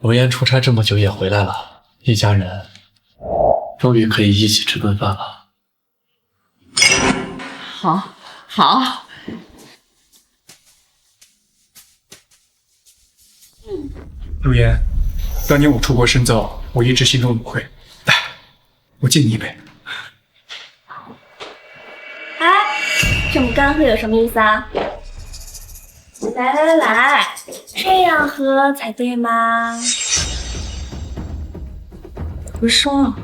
罗岩出差这么久也回来了，一家人终于可以一起吃顿饭了。好，好。陆岩，当年我出国深造，我一直心中无愧。来，我敬你一杯。哎，这么干喝有什么意思啊？来来来来，这样喝才对吗？不是说了？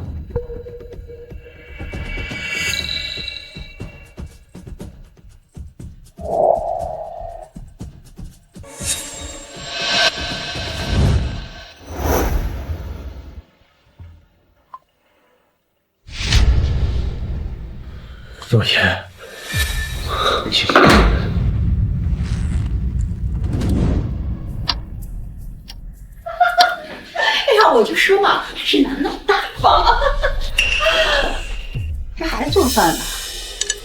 罗岩，哎呀，我就说嘛，还是男的大方。这还做饭呢？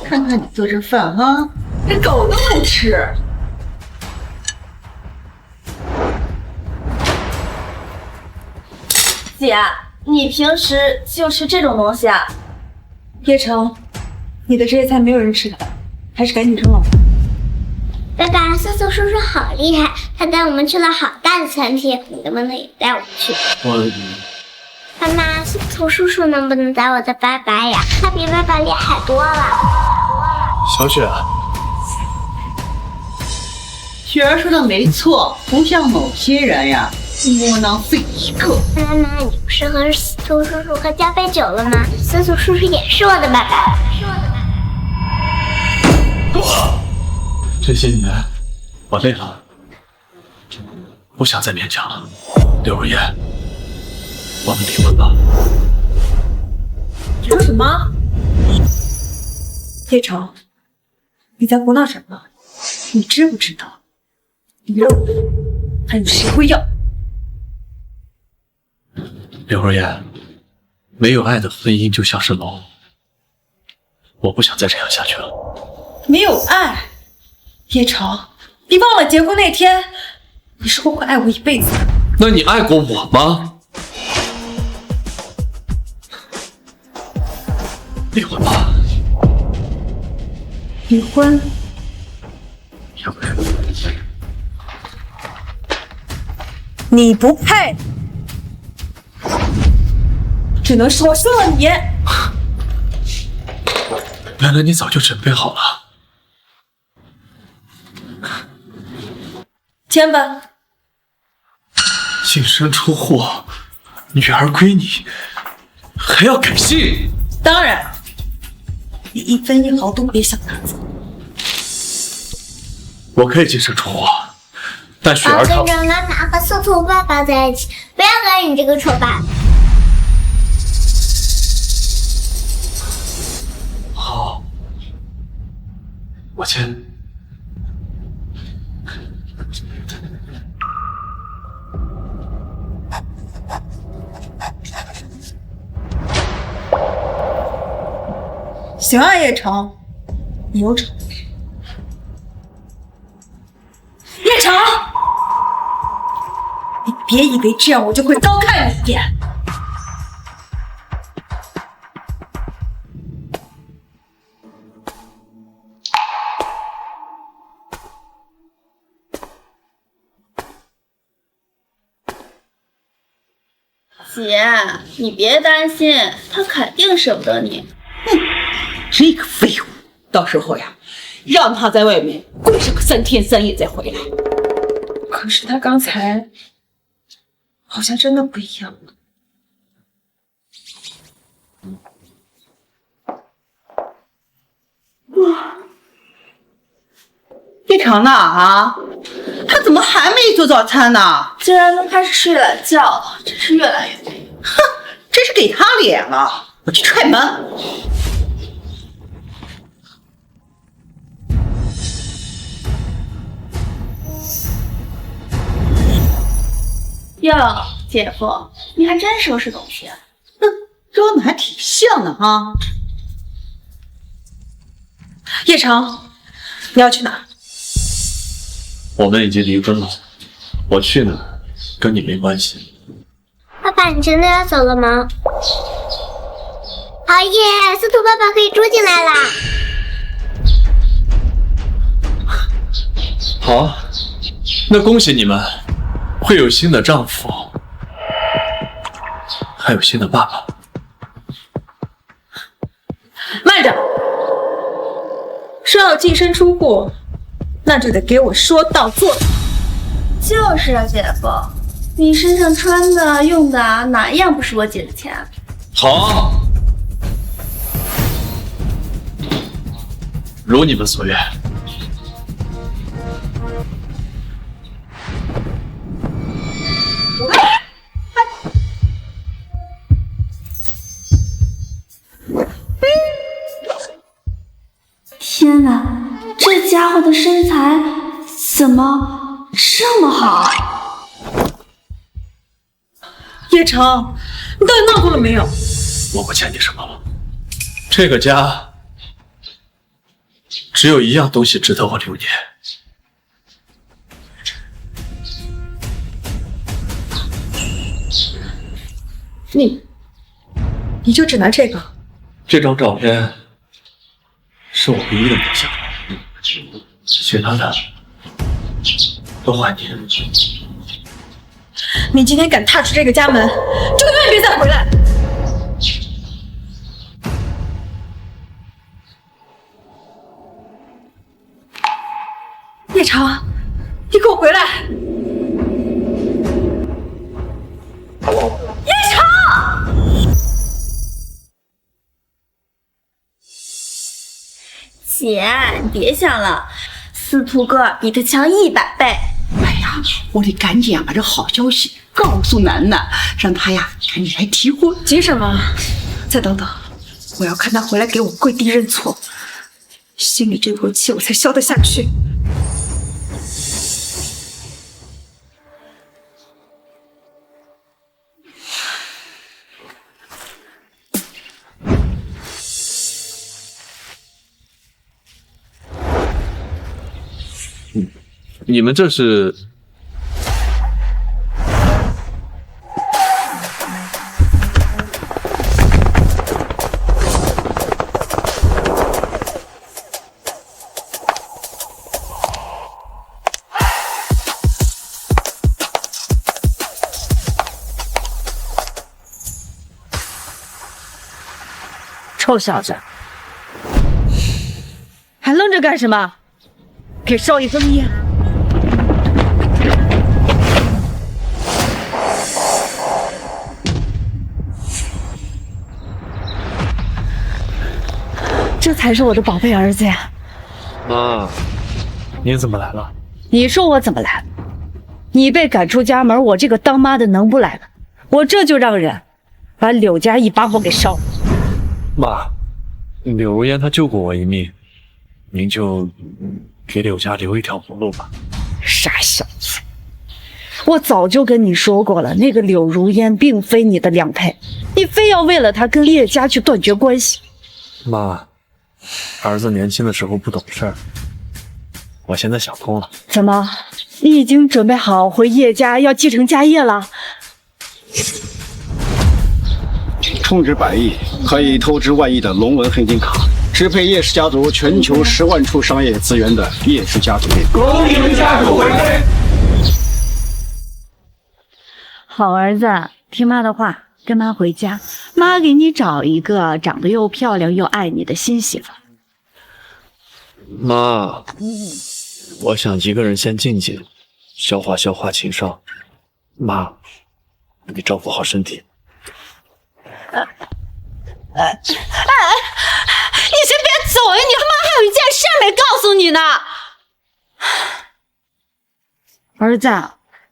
看看你做这饭啊，这狗都爱吃。姐，你平时就吃这种东西啊？叶城，你的这些菜没有人吃的，还是赶紧扔了吧。爸爸，瑟瑟叔叔好厉害，他带我们去了好大的餐厅，你能不能也带我们去？妈妈，瑟瑟叔叔能不能当我的爸爸呀？他比爸爸厉害多了。小雪，雪儿说的没错，不像某些人呀，窝囊废一个。妈妈，你不是和瑟瑟叔叔喝交杯酒了吗？瑟瑟叔叔也是我的爸爸。这些年我累了，不想再勉强了。刘如烟，我们离婚吧。你说什么？叶城，你在胡闹什么？你知不知道，肉还有谁会要？刘如烟，没有爱的婚姻就像是牢，我不想再这样下去了。没有爱，叶城，你忘了结婚那天，你说过会爱我一辈子。那你爱过我吗？离婚吧。离婚？要不然你不配，只能是我生了你。原来你早就准备好了。签吧。净身出户，女儿归你，还要改姓？当然，你一分一毫都别想拿走。我可以净身出户，但雪我要儿她跟着妈妈和瑟兔爸爸在一起，不要跟你这个丑爸爸。好，我签。行啊，叶城，你有种！叶城，你别以为这样我就会高看你一眼。姐，你别担心，他肯定舍不得你。这个废物，到时候呀，让他在外面跪上个3天3夜再回来。可是他刚才好像真的不一样了。叶城呢？啊，他怎么还没做早餐呢？竟然都开始睡懒觉了，真是越来越累。哼，真是给他脸了！我去踹门。哟，姐夫，你还真收拾东西。哼，装的还挺像呢哈。叶城，你要去哪？我们已经离婚了，我去哪儿跟你没关系。爸爸，你真的要走了吗？好耶，司徒爸爸可以住进来啦！好，那恭喜你们，会有新的丈夫，还有新的爸爸。慢着，说要净身出户，那就得给我说到做到。就是啊，姐夫，你身上穿的、用的哪一样不是我姐的钱？好，如你们所愿。天哪，这家伙的身材怎么这么好？叶城，你到底闹够了没有？我不欠你什么了。这个家只有一样东西值得我留念。你就只拿这个？这张照片是我唯一的梦想，其他的都还你。你今天敢踏出这个家门，就永远别再回来！叶城，你给我回来！叶城！姐，你别想了，司徒哥比他强100倍。哎呀，我得赶紧把这好消息告诉楠楠，让他呀赶紧来提婚。急什么？再等等，我要看他回来给我跪地认错，心里这口气我才消得下去。你们这是？臭小子，还愣着干什么？给少爷封烟！这才是我的宝贝儿子呀！妈，您怎么来了？你说我怎么来了？你被赶出家门，我这个当妈的能不来吗？我这就让人把柳家一把火给烧了。妈，柳如烟她救过我一命，您就给柳家留一条活路吧。傻小子，我早就跟你说过了，那个柳如烟并非你的良配，你非要为了她跟叶家去断绝关系。妈，儿子年轻的时候不懂事儿，我现在想通了。怎么，你已经准备好回叶家要继承家业了？充值100亿，可以透支1亿的龙纹黑金卡，支配叶氏家族全球10万处商业资源的叶氏家族。恭喜家主回归！好儿子，听妈的话，跟妈回家，妈给你找一个长得又漂亮又爱你的新媳妇。妈，我想一个人先静静，消化消化情伤。妈，你照顾好身体。你先别走呀！你他妈还有一件事没告诉你呢。儿子，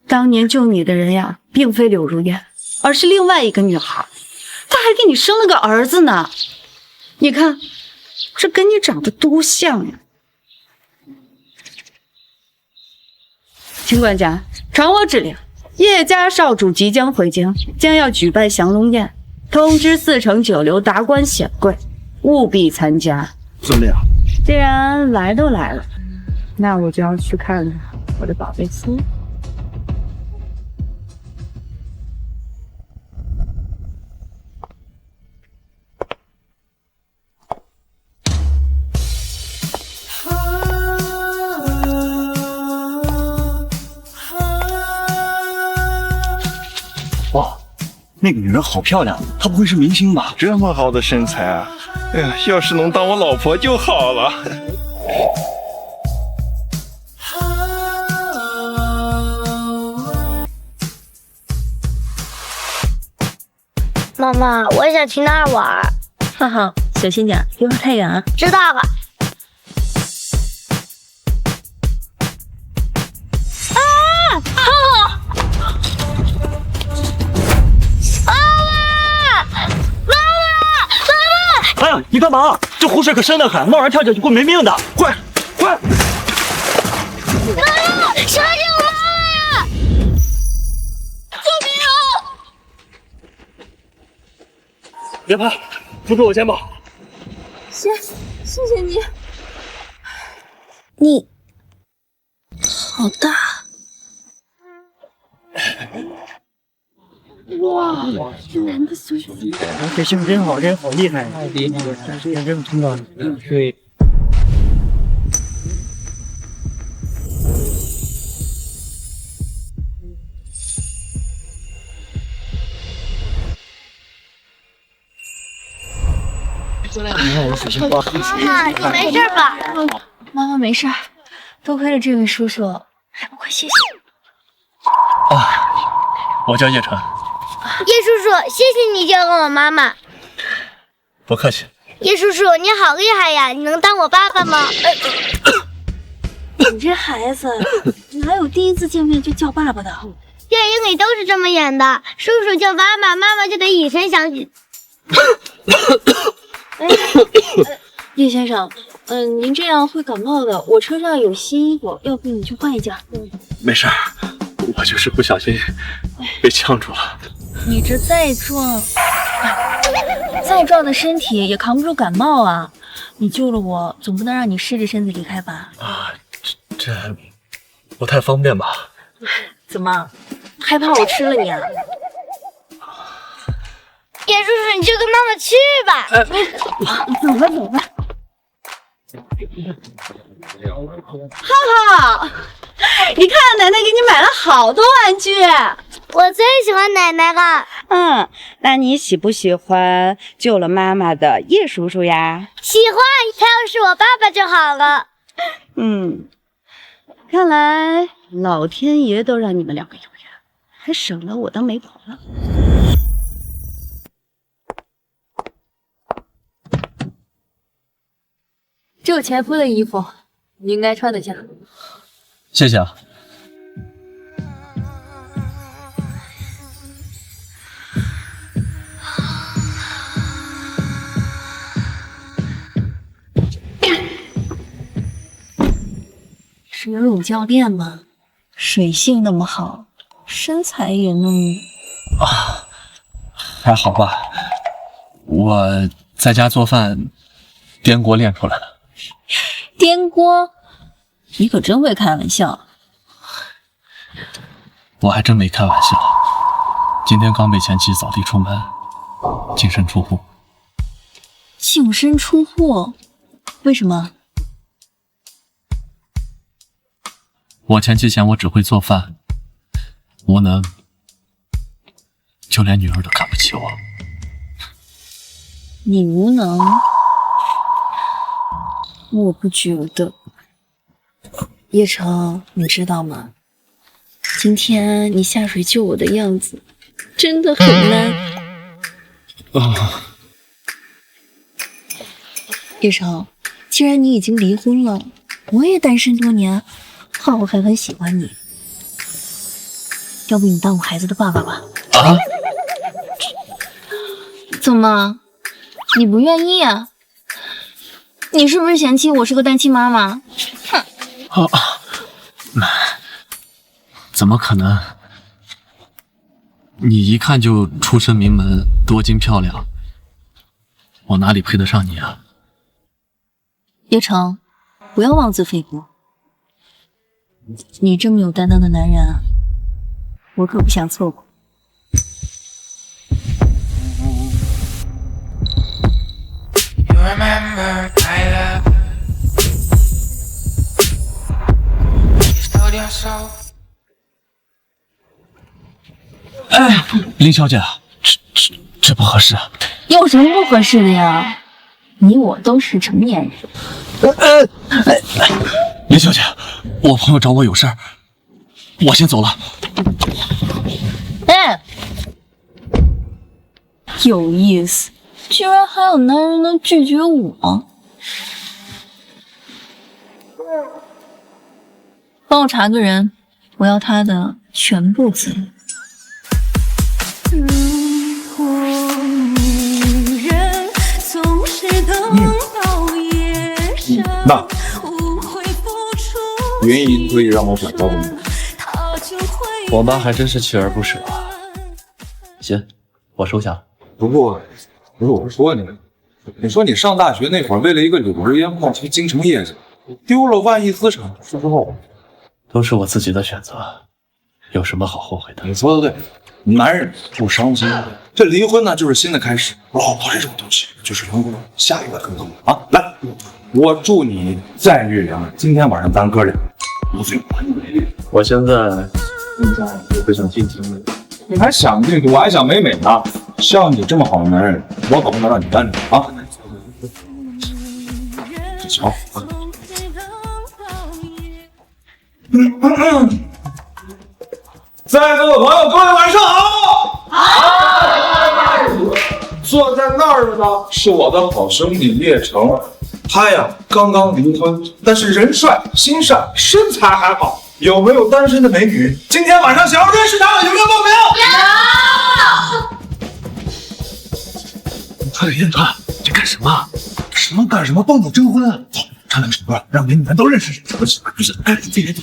当年救你的人呀，并非柳如烟，而是另外一个女孩，她还给你生了个儿子呢。你看，这跟你长得多像呀！秦管家，传我指令，叶家少主即将回京，将要举办降龙宴。通知4城9流达官显贵，务必参加。遵令。既然来都来了，那我就要去看看我的宝贝孙。那个女人好漂亮，她不会是明星吧？这么好的身材啊！哎呀，要是能当我老婆就好了。妈妈，我想去那儿玩。浩浩，小心点，别跑太远啊。知道了。哎呀，你干嘛？这湖水可深得很，贸然跳下去会没命的！快，快！妈妈，小姐，我妈妈呀！救命啊！别怕，扶住我肩膀。谢谢你。你好大！哇，男的胸肌，这胸真好，真好厉害！太厉害了，但是也这么听到，对。妈妈，你没事吧？妈妈没事，多亏了这位叔叔，还不快谢谢。我叫叶晨。叶叔叔，谢谢你救了我妈妈。不客气。叶叔叔，你好厉害呀！你能当我爸爸吗？你这孩子哪有第一次见面就叫爸爸的？电影里都是这么演的，叔叔叫妈妈，妈妈就得以身相许。叶先生，您这样会感冒的。我车上有新衣服，要不你去换一件。没事儿，我就是不小心被呛住了。你这再壮的身体也扛不住感冒啊！你救了我，总不能让你湿着身子离开吧？这不太方便吧？怎么，害怕我吃了你啊？叶叔叔，你就跟妈妈去吧。走吧。浩浩，你看奶奶给你买了好多玩具。我最喜欢奶奶了。那你喜不喜欢救了妈妈的叶叔叔呀？喜欢，他要是我爸爸就好了。看来老天爷都让你们两个有缘，还省了我当媒婆了。这有前夫的衣服，你应该穿得下。谢谢啊。是游泳教练吗？水性那么好，身材也那么……还好吧。我在家做饭，颠锅练出来的。颠锅？你可真会开玩笑。我还真没开玩笑。今天刚被前妻扫地出门，净身出户。净身出户？为什么？我前妻嫌我只会做饭，无能，就连女儿都看不起我。你无能？我不觉得。叶城，你知道吗？今天你下水救我的样子真的很难。叶城，既然你已经离婚了，我也单身多年，浩浩还很喜欢你，要不你当我孩子的爸爸吧？怎么，你不愿意啊？你是不是嫌弃我是个单亲妈妈？哼！怎么可能？你一看就出身名门，多金漂亮，我哪里配得上你啊？叶城，不要妄自菲薄。你这么有担当的男人啊，我可不想错过。哎，林小姐，这不合适啊！有什么不合适的呀？你我都是成年人。林小姐，我朋友找我有事儿，我先走了。哎，有意思，居然还有男人能拒绝我。帮我查个人，我要他的全部资料。那原因可以让我感到吗？我妈还真是锲而不舍。行，我收下了。不过我是说你说你上大学那会儿，为了一个柳儿烟跑去京城夜市，丢了万亿资产，说实话，都是我自己的选择，有什么好后悔的？你说的对，男人不伤心，这离婚呢就是新的开始。老婆这种东西就是永远下一个更好啊！来，我祝你再遇良人。今天晚上咱哥俩无罪。我现在也不想进京了。你还想进去，我还想美美呢。像你这么好的男人，我可不能让你干着啊！这瞧。在座的朋友，各位晚上好。好。坐在那儿的呢是我的好兄弟叶城，他呀刚刚离婚，但是人帅心善，身材还好。有没有单身的美女？今天晚上想要认识他，有没有报名？有。快点验团，你干什么？什么干什么？帮我征婚啊！走，唱两首歌，让美女们都认识。不是，哎，自己。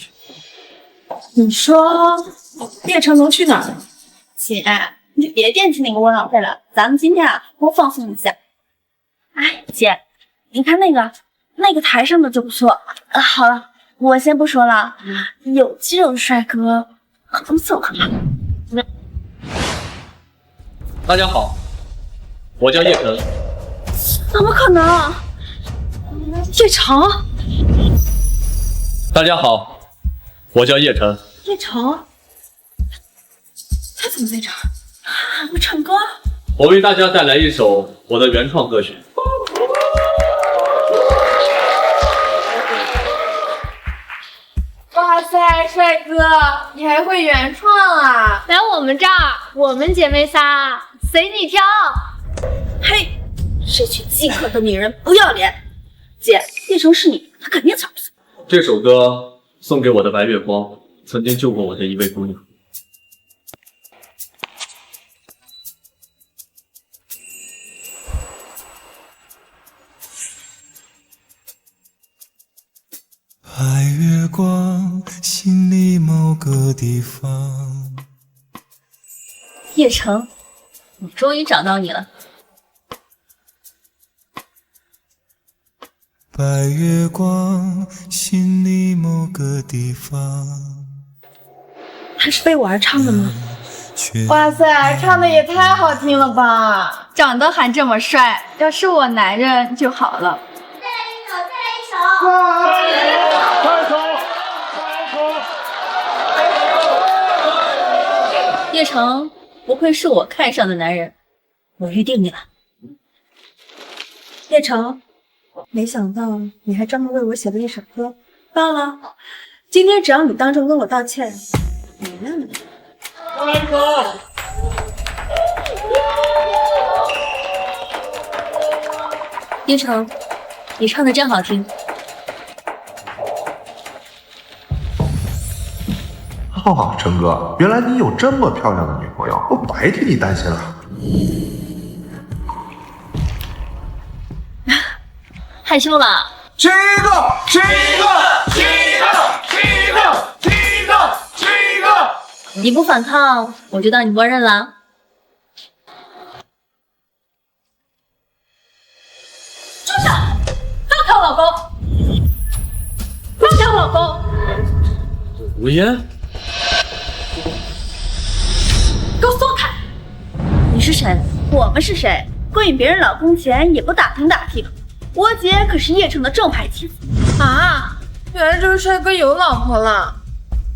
你说叶城能去哪儿？姐，你就别惦记那个窝囊废了，咱们今天啊多放松一下。哎，姐，你看那个台上的就不错。好了，我先不说了，有肌肉的帅哥很不错。大家好，我叫叶晨。怎么可能？叶城？大家好，我叫叶晨。叶城？他怎么在这儿？我唱歌。我为大家带来一首我的原创歌曲。哇塞，帅哥，你还会原创啊？来我们这儿，我们姐妹仨随你挑。嘿，这群饥渴的女人不要脸！姐，叶城是你，他肯定抢不走。这首歌送给我的白月光，曾经救过我的一位姑娘。白月光，心里某个地方。叶城，我终于找到你了。白月光，心里某个地方。他是为我而唱的吗？哇塞，唱的也太好听了吧！长得还这么帅，要是我男人就好了。叶城，不愧是我看上的男人，我预定你了。叶城，没想到你还专门为我写了一首歌。罢了，今天只要你当众跟我道歉，原谅你。叶城，你唱的真好听。哦，陈哥，原来你有这么漂亮的女朋友，我白替你担心了。害羞了？七个！你不反抗，我就当你默认了。住手！放开我老公！放开我老公！无烟。给我松开！你是谁？我们是谁？勾引别人老公前也不打听打听。我姐可是叶城的正牌妻子啊！原来这位帅哥有老婆了，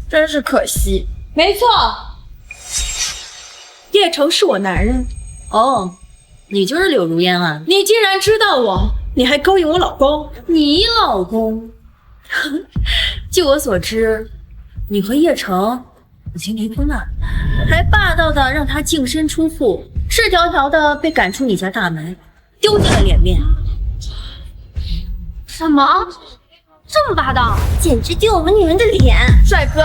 真是可惜。没错，叶城是我男人，哦，你就是柳如烟啊？你竟然知道我，你还勾引我老公？你老公？据我所知，你和叶城已经离婚了，还霸道的让他净身出户，赤条条的被赶出你家大门，丢尽了脸面。什么？这么霸道，简直丢我们女人的脸！帅哥，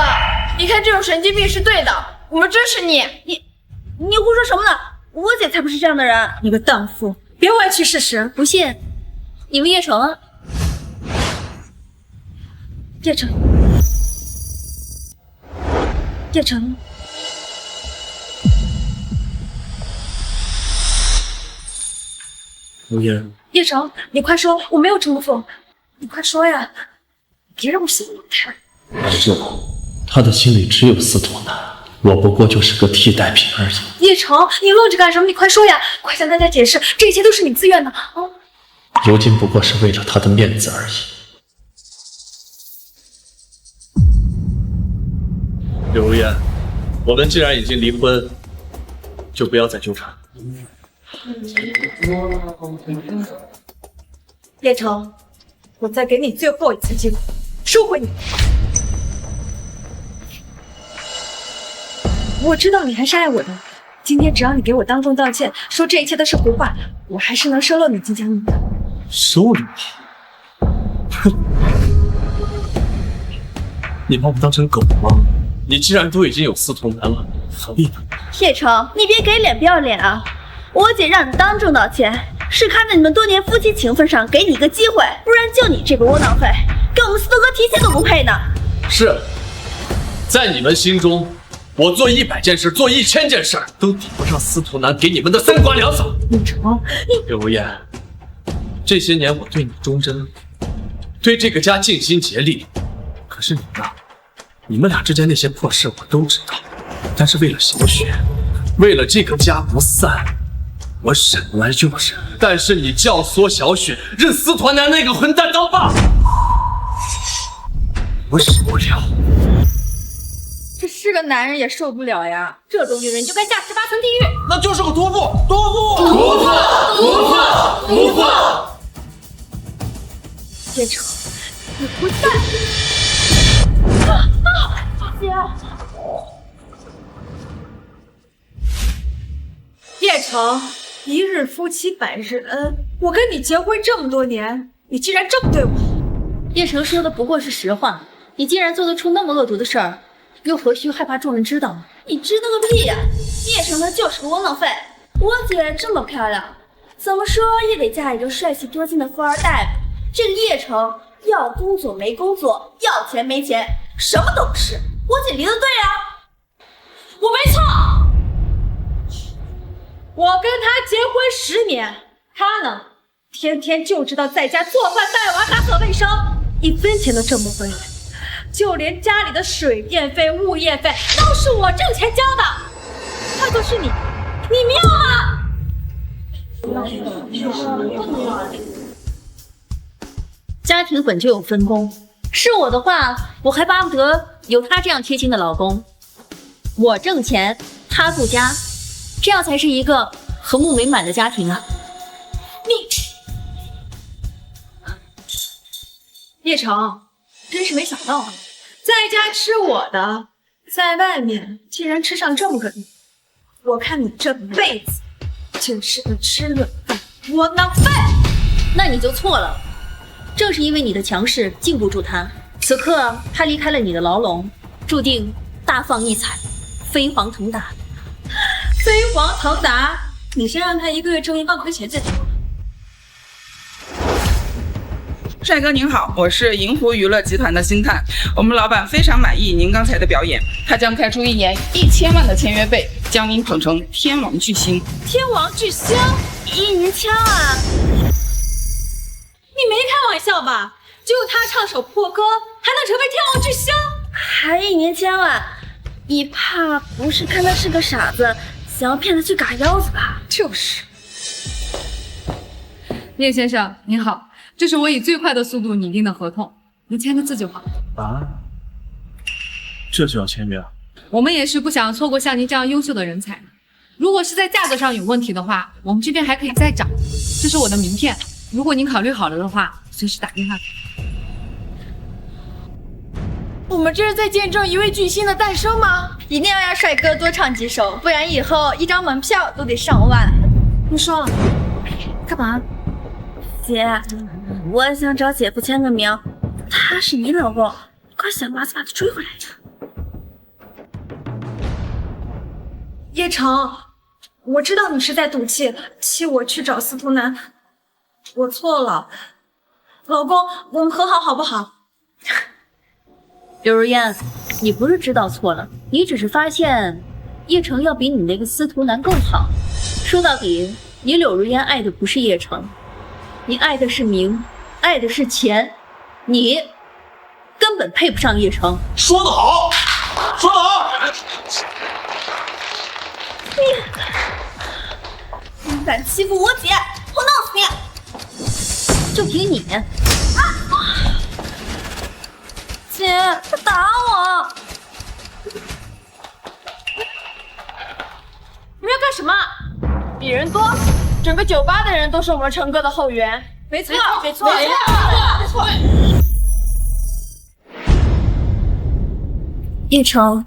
你看这种神经病是对的，我们支持你。你胡说什么呢？我姐才不是这样的人！你个荡妇，别歪曲事实！不信，你问叶城啊。叶城，叶城，如烟，叶城，你快说，我没有重复，你快说呀！别让我心里有太。儿子，他的心里只有司徒南，我不过就是个替代品而已。叶城，你愣着干什么？你快说呀！快向大家解释，这一切都是你自愿的啊！如今不过是为了他的面子而已。柳如烟，我们既然已经离婚，就不要再纠缠。叶城，我再给你最后一次机会，收回你。我知道你还是爱我的，今天只要你给我当众道歉，说这一切都是胡话，我还是能收留你进家门的。收留你？哼！你把我当成狗吗？你既然都已经有司徒南了，何必呢？叶城，你别给脸不要脸啊！我姐让你当众道歉，是看在你们多年夫妻情分上，给你一个机会，不然就你这个窝囊废，跟我们司徒哥提亲都不配呢。是，在你们心中，我做100件事，做1000件事，都抵不上司徒南给你们的3瓜2枣。叶城，柳如烟，这些年我对你忠贞，对这个家尽心竭力，可是你呢？你们俩之间那些破事我都知道，但是为了小雪，为了这个家不散，我忍了又忍。但是你教唆小雪认司徒南那个混蛋当爸，我忍不了。这是个男人也受不了呀！这种女人就该下18层地狱。那就是个毒妇，毒妇，毒妇，毒妇，毒妇！叶城，你混蛋！姐，叶城，一日夫妻百日恩，我跟你结婚这么多年，你竟然这么对我！叶城说的不过是实话，你既然做得出那么恶毒的事儿，又何须害怕众人知道呢？你知道个屁呀！叶城他就是个窝囊废。我姐这么漂亮，怎么说也得嫁一个帅气多金的富二代吧。这个叶城要工作没工作，要钱没钱，什么都不是。我姐离得对啊，我没错。我跟他结婚10年，他呢，天天就知道在家做饭带娃打扫卫生，1分钱都挣不回来，就连家里的水电费、物业费都是我挣钱交的。换做是你，你妙啊！家庭本就有分工，是我的话，我还巴不得有他这样贴心的老公。我挣钱，他顾家，这样才是一个和睦美满的家庭啊！叶城，真是没想到啊，在家吃我的，在外面竟然吃上这么个人。我看你这辈子就是个吃软饭窝囊废。那你就错了，正是因为你的强势禁不住他，此刻他离开了你的牢笼，注定大放异彩，飞黄腾达。飞黄腾达？你先让他1个月挣1万块钱再说。帅哥您好，我是银湖娱乐集团的星探，我们老板非常满意您刚才的表演，他将开出1年1000万的签约费，将您捧成天王巨星。天王巨星1年签啊！你没开玩笑吧？就他唱首破歌，还能成为天王巨星？还1年签啊？你怕不是看他是个傻子，想要骗他去嘎腰子吧？就是。叶先生您好，这是我以最快的速度拟定的合同，您签个字就好。啊，这就要签约啊？我们也是不想错过像您这样优秀的人才。如果是在价格上有问题的话，我们这边还可以再涨。这是我的名片，如果您考虑好了的话，随时打电话给我。我们这是在见证一位巨星的诞生吗？一定要让帅哥多唱几首，不然以后一张门票都得上万。你说干嘛？姐，我想找姐夫签个名，他是你老公，快想法子把他追回来呀！叶城，我知道你是在赌气，气我去找司徒南，我错了。老公，我们和好好不好？柳如烟，你不是知道错了，你只是发现叶城要比你那个司徒南更好。说到底，你柳如烟爱的不是叶城，你爱的是名，爱的是钱，你根本配不上叶城。说得好，说得好！你敢欺负我姐，我弄死你！就凭你！姐，他打我！你们要干什么？比人多，整个酒吧的人都是我们成哥的后援。没错，没错，没错。叶城，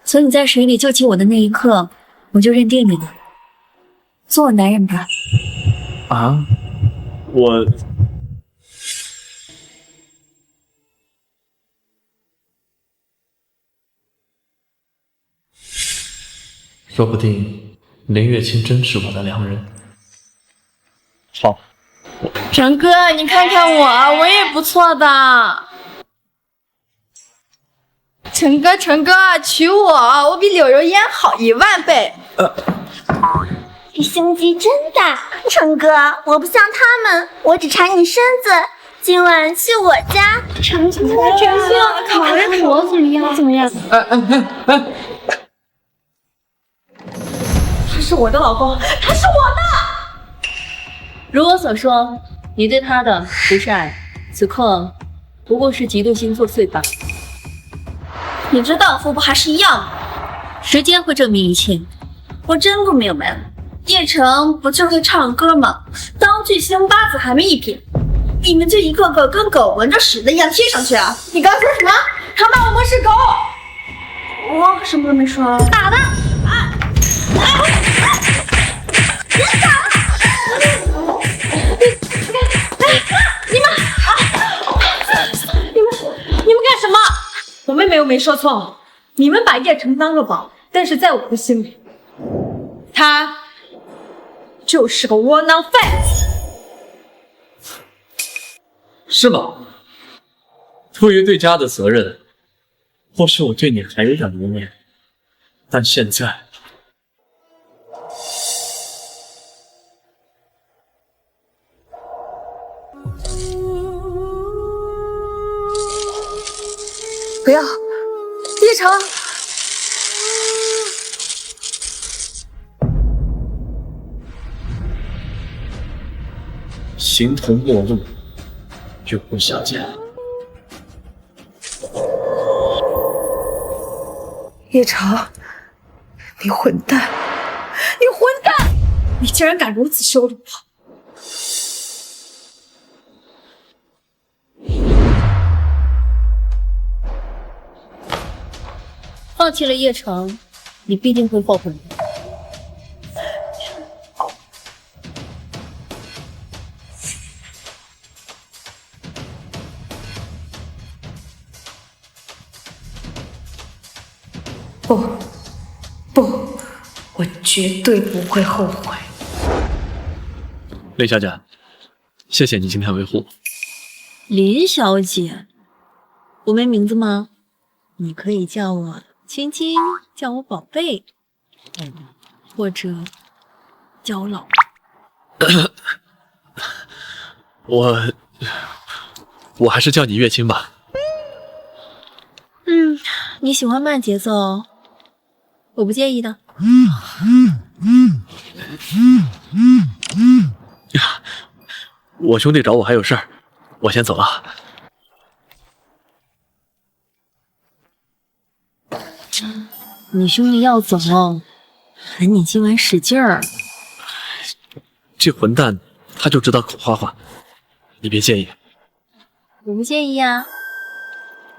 从你在水里救起我的那一刻，我就认定你了。做我男人吧。啊？我……说不定林月清真是我的良人。好，成哥，你看看我也不错的。成哥，娶我比柳柔烟好10000倍。你胸肌真大，成哥，我不像他们，我只馋你身子。今晚去我家，成哥，烤人婆怎么样？怎么样？他是我的老公，他是我的。如我所说，你对他的不是爱，此刻不过是嫉妒心作祟罢了。你这荡妇不还是一样吗？时间会证明一切。我真不明白了，叶城不就会唱歌吗？当巨星八字还没一撇，你们就一个个跟狗闻着屎的一样贴上去啊！你刚说什么？他骂我们是狗？我什么都没说。打的！别打！你们干什么？我妹妹又没说错，你们把叶城当个宝，但是在我的心里，他就是个窝囊废。是吗？出于对家的责任，或许我对你还有点留念，但现在……不要，叶城。形同陌路，永不相见。叶城，你混蛋！你混蛋！你竟然敢如此羞辱我！放弃了叶城，你必定会后悔的。不，我绝对不会后悔。林小姐，谢谢你今天维护。林小姐，我没名字吗？你可以叫我青青，叫我宝贝，或者叫我老婆。我还是叫你月清吧。你喜欢慢节奏，我不介意的。我兄弟找我还有事儿，我先走了。你兄弟要走，喊你今晚使劲儿。这混蛋他就知道口花花，你别介意。我不介意啊。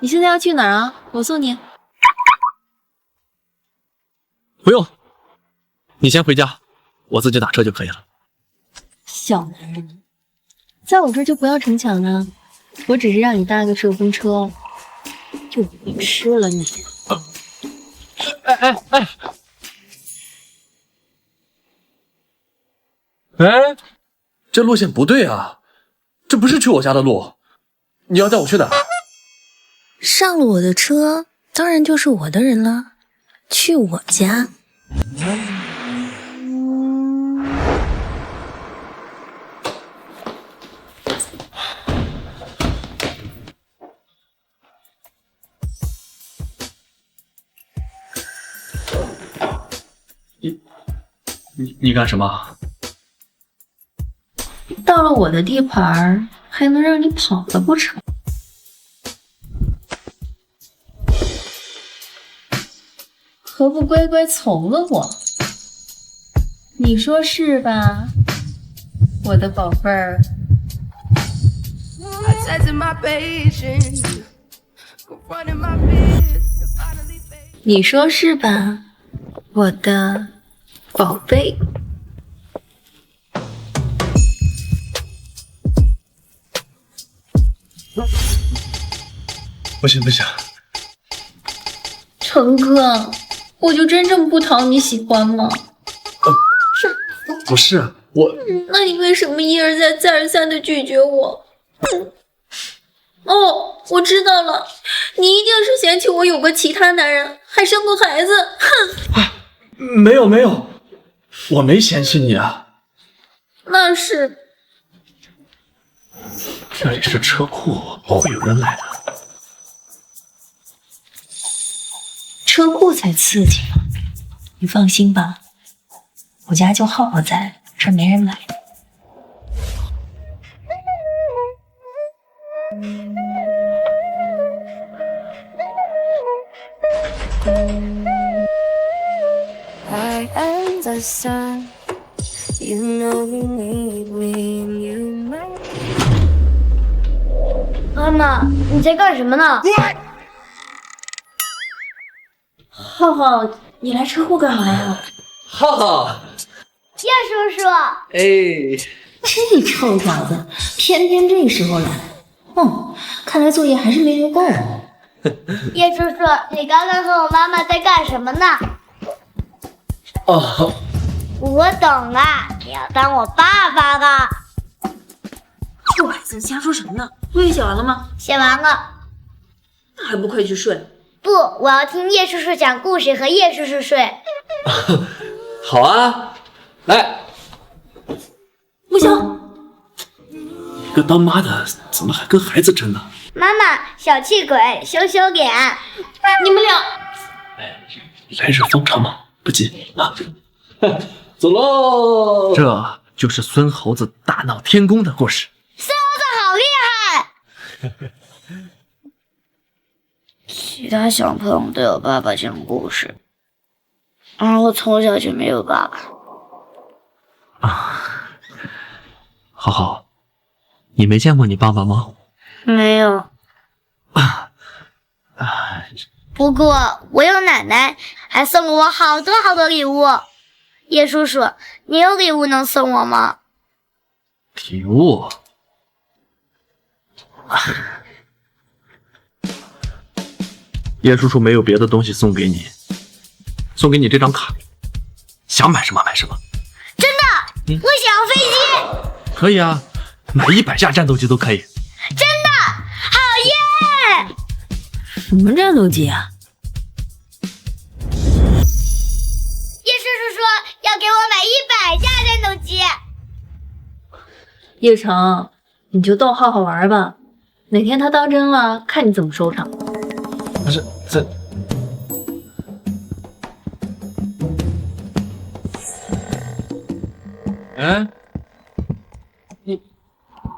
你现在要去哪儿啊？我送你。不用，你先回家，我自己打车就可以了。小男人，在我这儿就不要逞强了。我只是让你搭个顺风车，就不会吃了你。哎，这路线不对啊，这不是去我家的路，你要带我去哪儿？上了我的车，当然就是我的人了。去我家。你干什么？到了我的地盘，还能让你跑了不成？何不乖乖从了我？你说是吧，我的宝贝儿？你说是吧，我的宝贝？不行不行，成哥，我就真正不讨你喜欢吗？不是我。那你为什么一而再再而三的拒绝我？哦，我知道了，你一定是嫌弃我有过其他男人，还生过孩子。哼！没有没有，我没嫌弃你啊。那是。这里是车库，不会有人来的。车库才刺激呢，你放心吧，我家就浩浩在，这没人来。I am the sun, you know you need me, you might. 妈妈，你在干什么呢？浩浩，你来车库干嘛呀？浩浩，叶叔叔。哎，这臭小子，偏偏这时候来。看来作业还是没留够。叶叔叔，你刚刚和我妈妈在干什么呢？哦，我懂了，你要当我爸爸了。臭孩子，瞎说什么呢？作业写完了吗？写完了。那还不快去睡？不，我要听叶叔叔讲故事，和叶叔叔睡。好啊，来。不行，一个当妈的怎么还跟孩子争呢？妈妈，小气鬼，羞羞脸。你们俩，来日方长嘛，不急啊。走喽！这就是孙猴子大闹天宫的故事。孙猴子好厉害！其他小朋友都有爸爸讲故事，而我从小就没有爸爸。浩浩，你没见过你爸爸吗？没有。不过我有奶奶，还送了我好多好多礼物。叶叔叔，你有礼物能送我吗？礼物？叶叔叔没有别的东西送给你，送给你这张卡，想买什么买什么。真的？我想要飞机。可以啊，买100架战斗机都可以。真的？好耶！什么战斗机啊？叶叔叔说要给我买100架战斗机。叶城，你就逗浩浩玩吧，哪天他当真了，看你怎么收场。不是这。哎，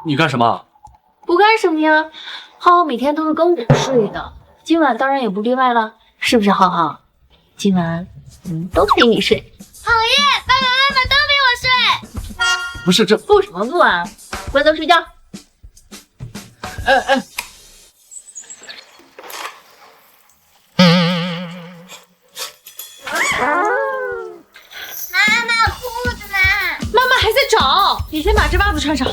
你干什么？不干什么呀，浩浩每天都是跟我睡的，今晚当然也不例外了，是不是浩浩？今晚都陪你睡。啊，耶，爸爸妈妈都比我睡。不是这不什么不啊？乖乖睡觉。哎，妈妈裤子呢？妈妈还在找，你先把这袜子穿上。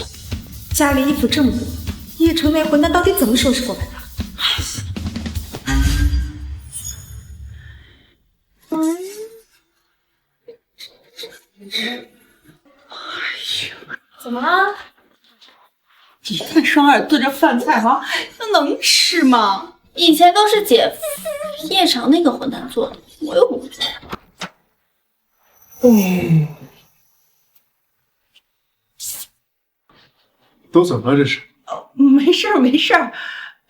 家里衣服这么多，叶城那混蛋到底怎么收拾过来的？怎么了？一看双耳对着饭菜哈，那能吃吗？以前都是姐夫叶城那个混蛋做的，我又不会做。都怎么了这是？没事儿没事儿，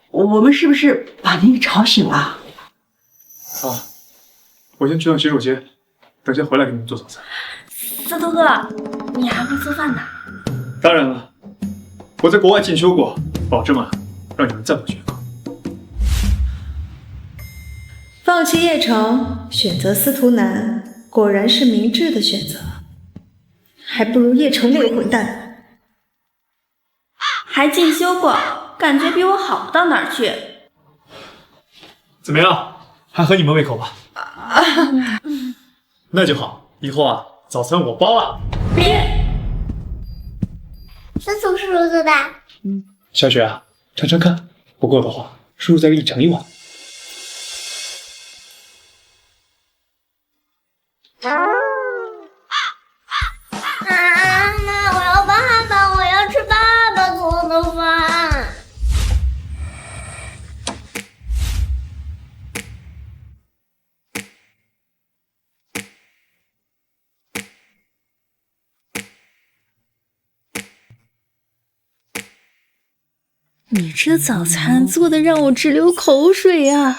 我们是不是把您给吵醒了？啊，我先去趟洗手间，等下回来给你们做早餐。司徒哥，你还会做饭呢？当然了，我在国外进修过，保证啊，让你们赞不绝口。放弃叶城，选择司徒南，果然是明智的选择，还不如叶城那个混蛋。还进修过，感觉比我好不到哪儿去。怎么样？还合你们胃口吧？那就好，以后啊，早餐我包了。是从叔叔做的。小雪啊，尝尝看，不够的话，叔叔再给你盛一碗。妈，我要爸爸，我要吃爸爸做的饭。你这早餐做的让我直流口水呀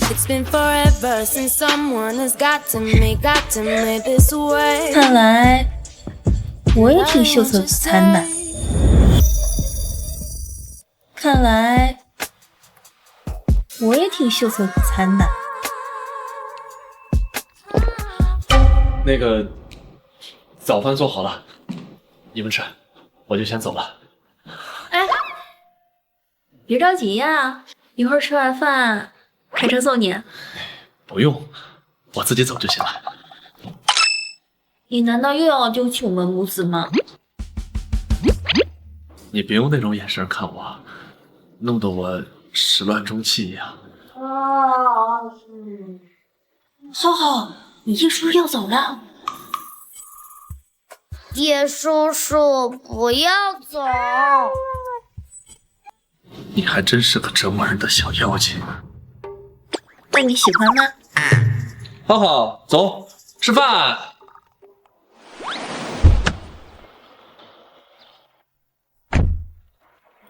！It's been forever since someone has got to me this way. 看来我也挺秀色早餐的。看来我也挺秀色早餐的。那个早饭做好了，你们吃，我就先走了。哎，别着急呀，一会儿吃完饭开车送你。不用，我自己走就行了。你难道又要丢弃我们母子吗？你别用那种眼神看我，弄得我始乱终弃一样。浩浩，你叶叔叔要走了。叶叔叔，不要走！你还真是个折磨人的小妖精。那你喜欢吗？浩浩，走，吃饭。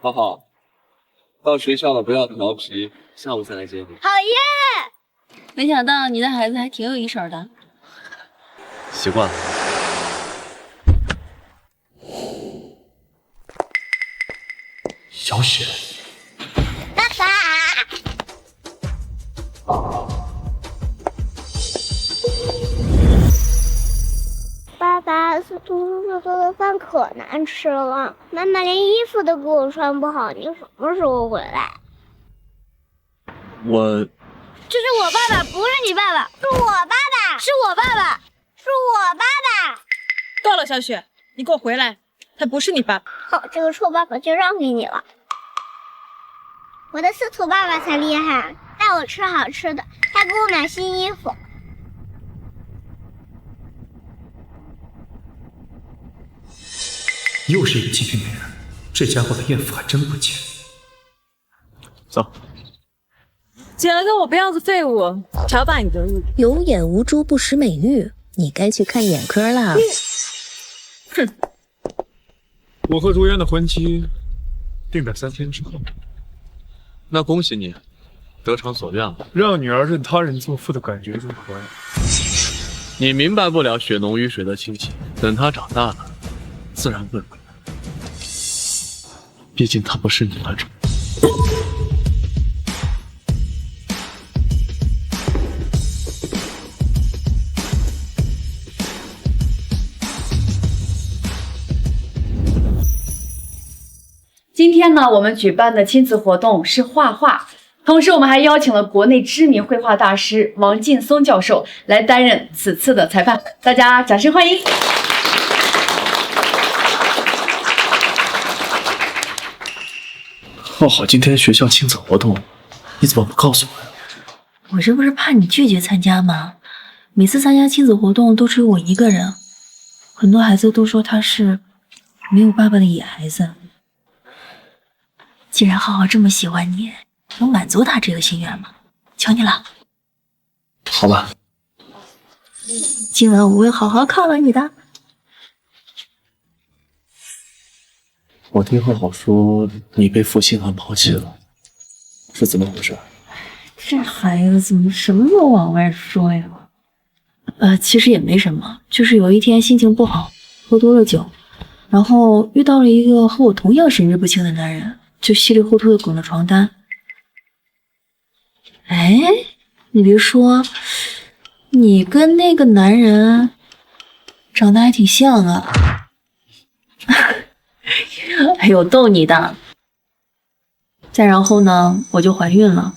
浩浩，到学校了不要调皮，下午再来接你。好耶！没想到你的孩子还挺有一手的。习惯了。小雪，爸爸，爸爸，司徒叔叔做的饭可难吃了，妈妈连衣服都给我穿不好，你什么时候回来？我这是我爸爸，不是你爸爸，是我爸爸，是我爸爸，是我爸爸。够了，小雪，你给我回来，他不是你爸爸。好，这个臭爸爸就让给你了。我的司徒爸爸才厉害，带我吃好吃的，还给我买新衣服。又是一个极品美人，这家伙的艳福还真不浅。走。捡了个我不要的废物，瞧把你的日子。有眼无珠不识美玉，你该去看眼科啦。哼，我和如烟的婚期定在3天之后。那恭喜你，得偿所愿了。让女儿认他人做父的感觉如何呀？你明白不了血浓于水的亲情，等她长大了，自然会回来。毕竟他不是你儿子。今天呢，我们举办的亲子活动是画画，同时我们还邀请了国内知名绘画大师王劲松教授来担任此次的裁判，大家掌声欢迎。浩浩，今天学校亲子活动，你怎么不告诉我呀？我这不是怕你拒绝参加吗？每次参加亲子活动都只有我一个人，很多孩子都说他是没有爸爸的野孩子。既然浩浩这么喜欢你，能满足他这个心愿吗？求你了。好吧。今晚我会好好犒劳你的。我听浩浩说你被负心汉抛弃了，是怎么回事？这孩子怎么什么都往外说呀？其实也没什么，就是有一天心情不好，喝多了酒，然后遇到了一个和我同样神志不清的男人，就稀里糊涂的滚了床单。哎，你别说，你跟那个男人长得还挺像啊。哎呦，逗你的。再然后呢，我就怀孕了，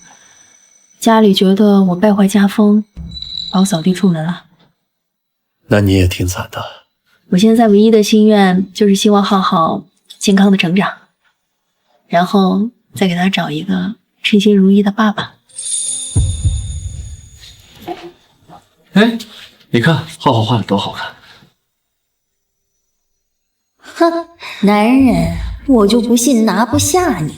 家里觉得我败坏家风，把我扫地出门了。那你也挺惨的。我现在唯一的心愿就是希望浩浩健康的成长，然后再给他找一个称心如意的爸爸。哎，你看浩浩画的多好看。哼，男人，我就不信拿不下你。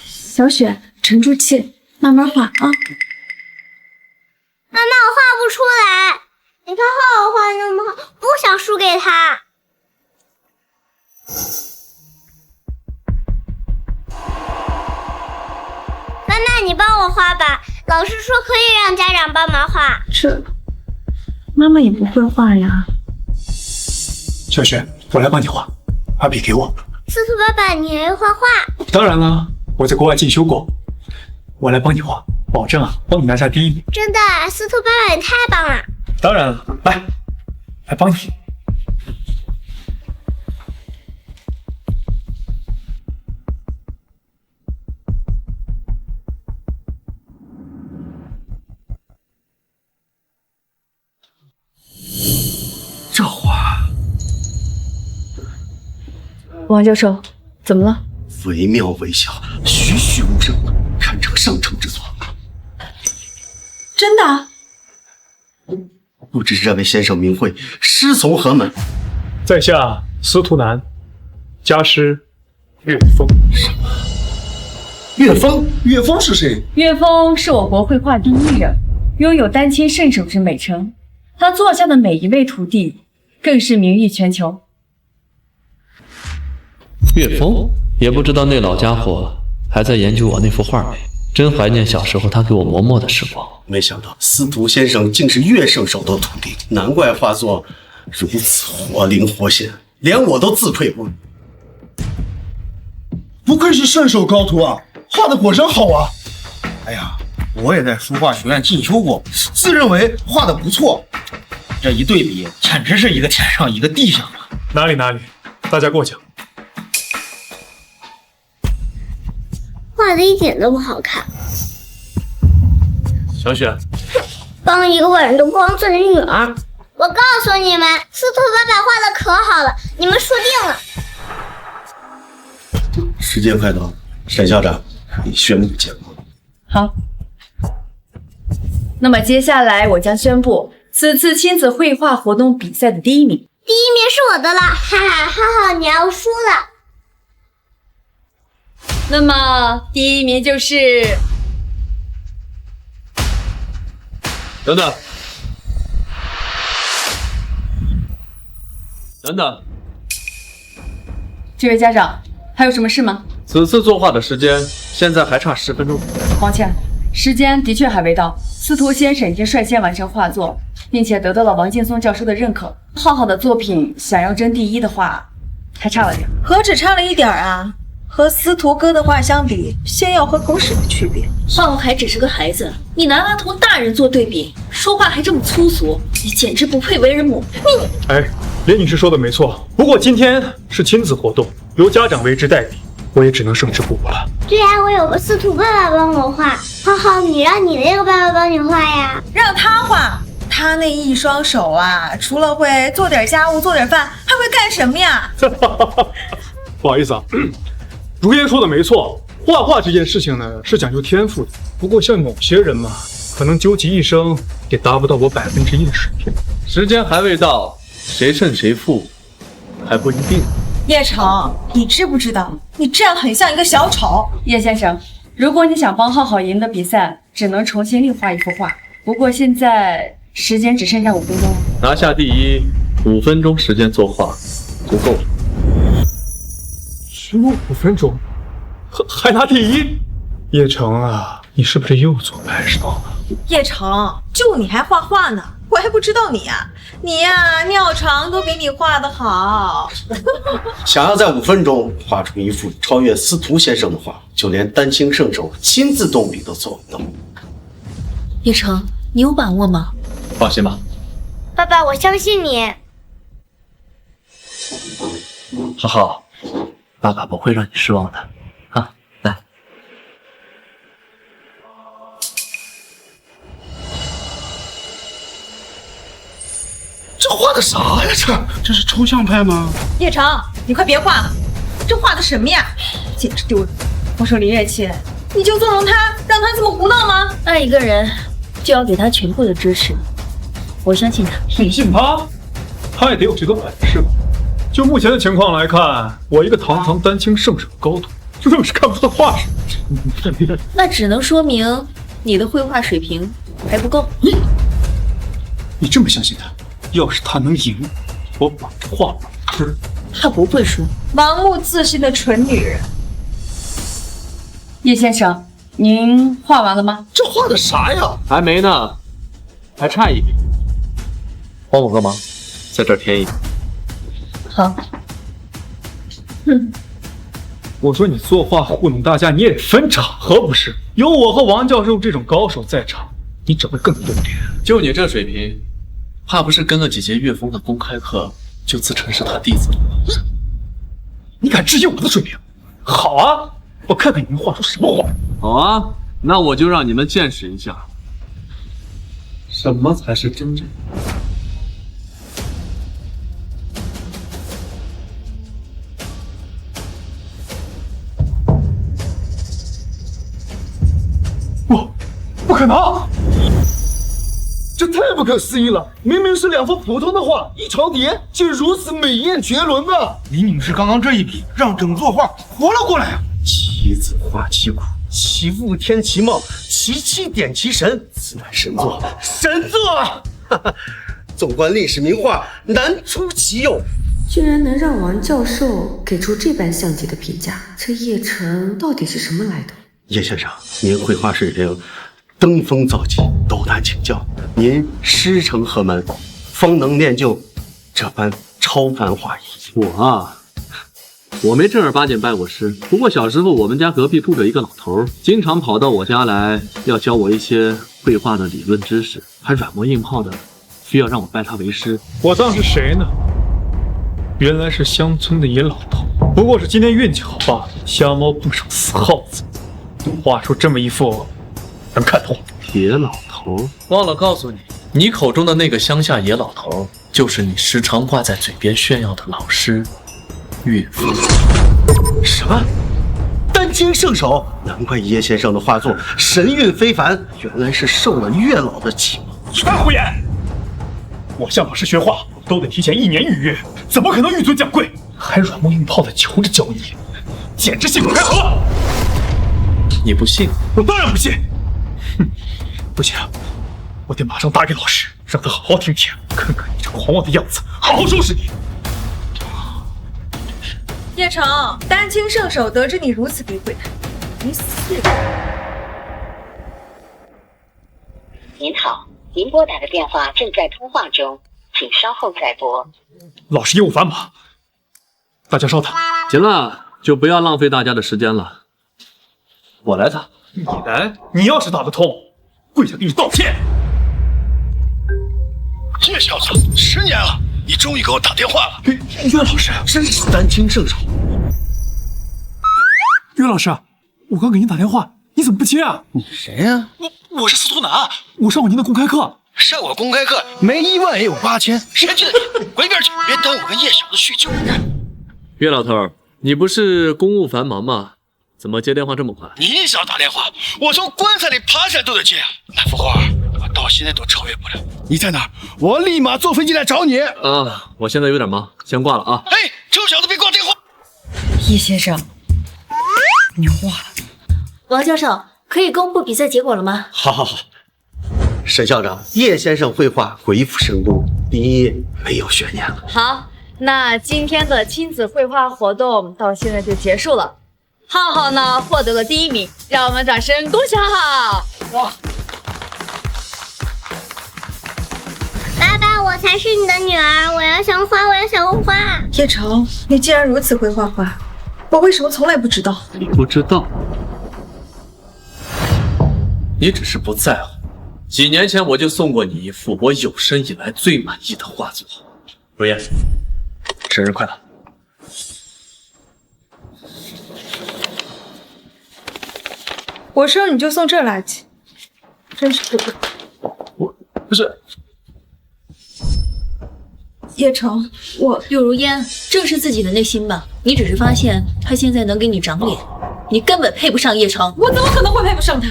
小雪，沉住气，慢慢画啊。妈妈，我画不出来。你看浩浩画的那么好，不想输给他。妈妈，你帮我画吧。老师说可以让家长帮忙画。这，妈妈也不会画呀。小雪，我来帮你画，把笔给我。司徒爸爸，你还会画画？当然了，我在国外进修过。我来帮你画，保证啊，帮你拿下第1名。真的，司徒爸爸也太棒了。当然了，来帮你。这画，王教授，怎么了？惟妙惟肖，栩栩如生，堪称上乘之作。真的？不知这位先生名讳，师从何门？在下司徒南，家师岳峰。什么？岳峰？岳峰是谁？岳峰是我国绘画第一人，拥有丹青圣手之美称。他座下的每一位徒弟，更是名誉全球。岳峰也不知道那老家伙还在研究我那幅画没，真怀念小时候他给我磨墨的时光。没想到司徒先生竟是岳圣手的徒弟，难怪画作如此活灵活现，连我都自愧不如。不愧是圣手高徒啊，画的果真好啊！哎呀，我也在书画学院进修过，自认为画的不错。这一对比，简直是一个天上一个地上啊！哪里，大家过奖。画的一点都不好看。小雪，帮一个外人的光棍女儿。我告诉你们，司徒爸爸画的可好了，你们输定了。时间快到了，沈校长，你宣布结果。好。那么接下来我将宣布此次亲子绘画活动比赛的第1名。第1名是我的了，哈哈，浩浩你要输了。那么第1名就是等等，这位家长，还有什么事吗？此次作画的时间现在还差10分钟。抱歉，时间的确还未到。司徒先生已经率先完成画作，并且得到了王劲松教授的认可。浩浩的作品想要争第一的话，还差了点。何止差了一点啊！和司徒哥的画相比，仙药和狗屎的区别。浩浩还只是个孩子，你拿他同大人做对比，说话还这么粗俗，你简直不配为人母。哎，连女士说的没错，不过今天是亲子活动，由家长为之代笔，我也只能胜之不武了。对呀，我有个司徒爸爸帮我画，浩浩，你让你那个爸爸帮你画呀。让他画，他那一双手啊，除了会做点家务、做点饭，还会干什么呀？不好意思啊，如烟说的没错，画画这件事情呢是讲究天赋的。不过像某些人嘛，可能究其一生也达不到我1%的水平。时间还未到，谁胜谁负还不一定。叶城，你知不知道，你这样很像一个小丑。叶先生，如果你想帮浩浩赢得比赛，只能重新另画一幅画。不过现在时间只剩下5分钟了。拿下第一，5分钟时间作画足够了。只有5分钟，还拿第一？叶城啊，你是不是又做白手了？叶城，就你还画画呢，我还不知道你呀。你呀，尿床都比你画的好。想要在5分钟画出一幅超越司徒先生的画，就连丹青圣手亲自动笔都做不到。叶城，你有把握吗？放心吧，爸爸，我相信你。浩浩，爸爸不会让你失望的啊！来，这画的啥呀？这是抽象派吗？叶城，你快别画了，这画的什么呀？简直丢人！我说林月清，你就纵容他，让他这么胡闹吗？爱一个人，就要给他全部的支持。我相信他。你信他？他也得有这个本事吧？就目前的情况来看，我一个堂堂丹青圣手的高度，愣是看不出他画什么。那只能说明你的绘画水平还不够。你这么相信他？要是他能赢，我把这画本吃。他不会输。盲目自信的蠢女人。叶先生，您画完了吗？这画的啥呀？还没呢，还差一笔。帮我个忙，在这儿填一笔。好。我说你作画糊弄大家，你也得分场合不是？有我和王教授这种高手在场，你只会更丢脸。就你这水平，怕不是跟了几节岳峰的公开课就自称是他弟子了。你敢质疑我的水平？好啊，我看看你能画出什么画。好啊，那我就让你们见识一下，什么才是真正。不可能！这太不可思议了！明明是2幅普通的画，一重叠，却如此美艳绝伦啊！李女士刚刚这一笔，让整座画活了过来啊！其子画其骨，其父添其貌，其妻点其神，此乃神作，神作啊！哈哈，纵观历史名画，难出其右。居然能让王教授给出这般像极的评价，这叶城到底是什么来头？叶先生，您绘画水平登峰造极，斗胆请教。您师承何门，方能练就这般超凡画艺？我没正儿八经拜过师，不过小时候我们家隔壁住着一个老头，经常跑到我家来，要教我一些绘画的理论知识，还软磨硬泡的，非要让我拜他为师。我当是谁呢？原来是乡村的野老头，不过是今天运气好罢了。瞎猫碰上死耗子，画出这么一幅能看透。野老头，忘了告诉你，你口中的那个乡下野老头，就是你时常挂在嘴边炫耀的老师岳峰。什么？丹青圣手？难怪叶先生的画作神韵非凡，原来是受了月老的启蒙。全胡言！我向老师学画都得提前1年预约，怎么可能纡尊降贵？还软磨硬泡的求着教你，简直信口开河！你不信？我当然不信。哼，不行，我得马上打给老师，让他好好听听，看看你这狂妄的样子，好好收拾你。叶城，丹青圣手得知你如此诋毁他，你死！您好，您拨打的电话正在通话中，请稍后再拨。老是业务繁忙，大家稍等。行了，就不要浪费大家的时间了。我来打。你来？你要是打得通，跪下给你道歉。这小子10年了，你终于给我打电话了。岳老师，真是担惊受宠。岳老师，我刚给您打电话，你怎么不接啊？你谁呀？我是司徒南，我上过您的公开课。上我公开课没1万也有8000，谁记得你？滚一边去，别耽误我跟叶小子叙旧。岳老头，你不是公务繁忙吗？怎么接电话这么快？你想打电话，我从棺材里爬起来都得接啊！那幅画我到现在都超越不了。你在哪儿？我立马坐飞机来找你。我现在有点忙，先挂了啊。哎，臭小子，别挂电话！叶先生，你画了。王教授，可以公布比赛结果了吗？好。沈校长，叶先生绘画鬼斧生动，第一没有悬念了。好，那今天的亲子绘画活动到现在就结束了。浩浩呢获得了第1名，让我们掌声恭喜浩浩！哇！爸爸，我才是你的女儿，我要想画，我要想画。叶城，你既然如此会画画，我为什么从来不知道？你不知道，你只是不在乎。几年前我就送过你一幅我有生以来最满意的画作。如烟，生日快乐！我说你就送这垃圾，真是不。我不是。叶城，柳如烟，正视自己的内心吧。你只是发现他现在能给你长脸，你根本配不上叶城。我怎么可能会配不上他？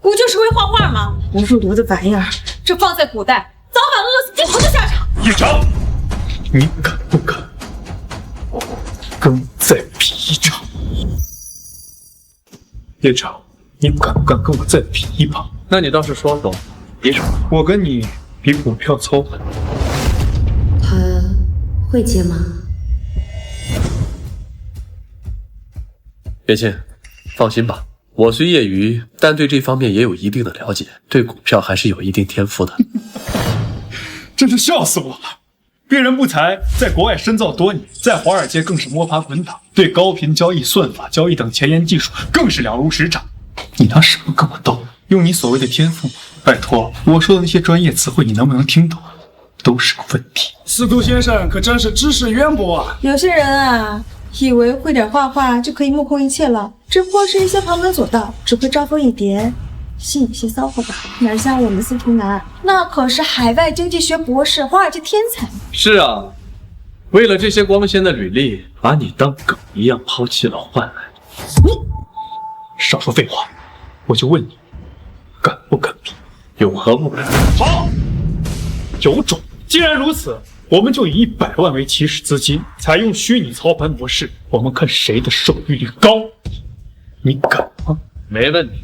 我就是会画画吗？无数毒的玩意儿，这放在古代，早晚饿死街头的下场。叶城，你敢不敢跟我再比一场？叶城，你敢不敢跟我再比一把？那你倒是说说，比什么？我跟你比股票操盘。他会接吗？别信，放心吧。我虽业余，但对这方面也有一定的了解，对股票还是有一定天赋的。真是笑死我了！别人不才，在国外深造多年，在华尔街更是摸爬滚打，对高频交易、算法交易等前沿技术更是了如指掌。你拿什么跟我斗？用你所谓的天赋？拜托，我说的那些专业词汇，你能不能听懂？都是个问题。司徒先生可真是知识渊博啊！有些人啊，以为会点画画就可以目空一切了，只不过是一些旁门左道，只会招蜂引蝶，吸引一些骚货吧。哪像我们司徒南，那可是海外经济学博士，华尔街天才。是啊，为了这些光鲜的履历，把你当狗一样抛弃了换来。少说废话，我就问你，敢不敢比？有何不敢？好，有种。既然如此，我们就以100万为起始资金，采用虚拟操盘模式，我们看谁的收益率高。你敢吗？没问题。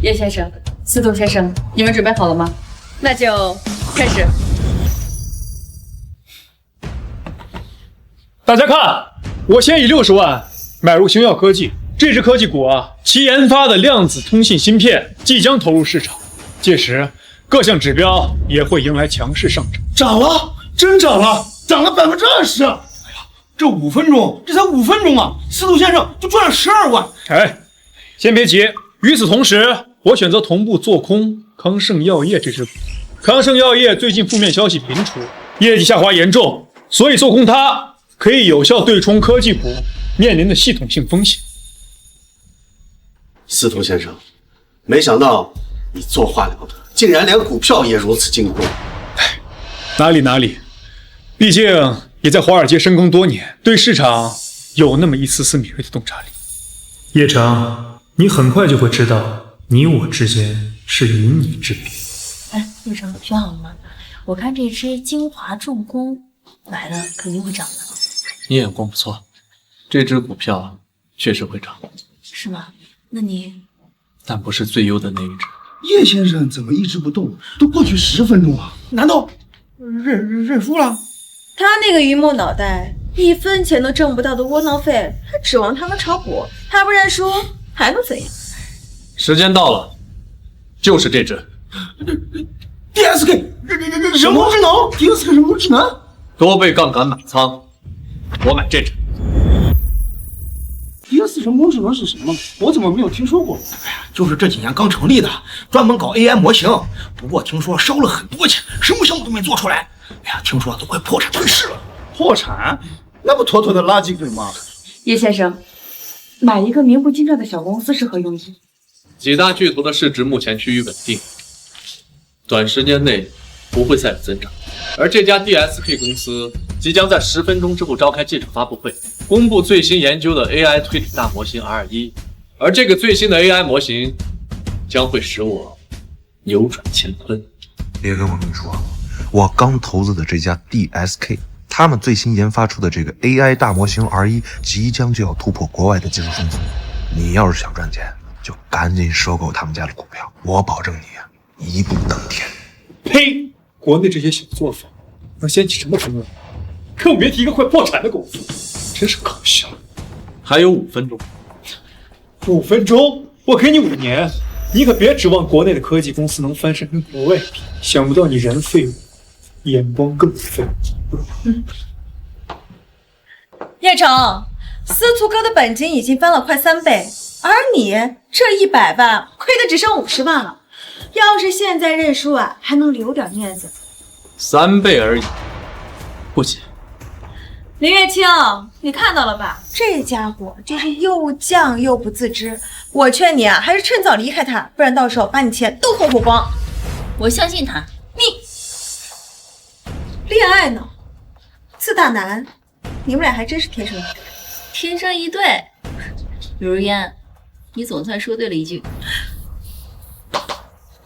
叶先生、司徒先生，你们准备好了吗？那就开始。大家看，我先以60万买入星耀科技，这只科技股啊，其研发的量子通信芯片即将投入市场，届时各项指标也会迎来强势上涨。涨了，真涨了，涨了20%！哎呀，这才5分钟啊，司徒先生就赚了12万。哎，先别急，与此同时，我选择同步做空康盛药业这只股。康盛药业最近负面消息频出，业绩下滑严重，所以做空它可以有效对冲科技股面临的系统性风险。司徒先生，没想到你作画了得，竟然连股票也如此精通。哪里，毕竟也在华尔街深耕多年，对市场有那么一丝丝敏锐的洞察力。叶城，你很快就会知道，你我之间是云泥之别。哎，叶城，选好了吗？我看这只精华重工买了肯定会涨的。你眼光不错，这只股票确实会涨。是吗？那你……但不是最优的那一只。叶先生怎么一直不动？都过去10分钟了，难道认输了？他那个榆木脑袋1分钱都挣不到的窝囊废，还指望他们炒股？他不认输还能怎样？时间到了，就是这针。DSK 人工智能 ，DSK 人工智能，多倍杠杆买仓，我买这针。DSK 人工智能是什么？我怎么没有听说过？哎呀，就是这几年刚成立的，专门搞 AI 模型。不过听说烧了很多钱，什么项目都没做出来。哎呀，听说都快破产退市了。破产？那不妥妥的垃圾鬼吗？叶先生，买一个名不经传的小公司是何用意？几大巨头的市值目前趋于稳定，短时间内不会再有增长。而这家 DSK 公司即将在10分钟之后召开记者发布会，公布最新研究的 AI 推理大模型 R1，而这个最新的 AI 模型将会使我扭转乾坤。别跟我明说，我刚投资的这家 DSK， 他们最新研发出的这个 AI 大模型 R1，即将就要突破国外的技术封锁。你要是想赚钱，就赶紧收购他们家的股票，我保证你一步登天。呸！国内这些小作坊能掀起什么风浪？更别提一个快破产的公司，真是搞笑。还有5分钟，5分钟，我给你5年，你可别指望国内的科技公司能翻身跟国外比。想不到你人废物，眼光更废。叶城，司徒哥的本金已经翻了快3倍，而你这100万亏的只剩50万了。要是现在认输啊，还能留点面子。3倍而已，不急。林月清，你看到了吧？这家伙就是又犟又不自知。我劝你啊，还是趁早离开他，不然到时候把你钱都花光。我相信他。你恋爱脑，自大男，你们俩还真是天生一对。天生一对。刘如烟，你总算说对了一句。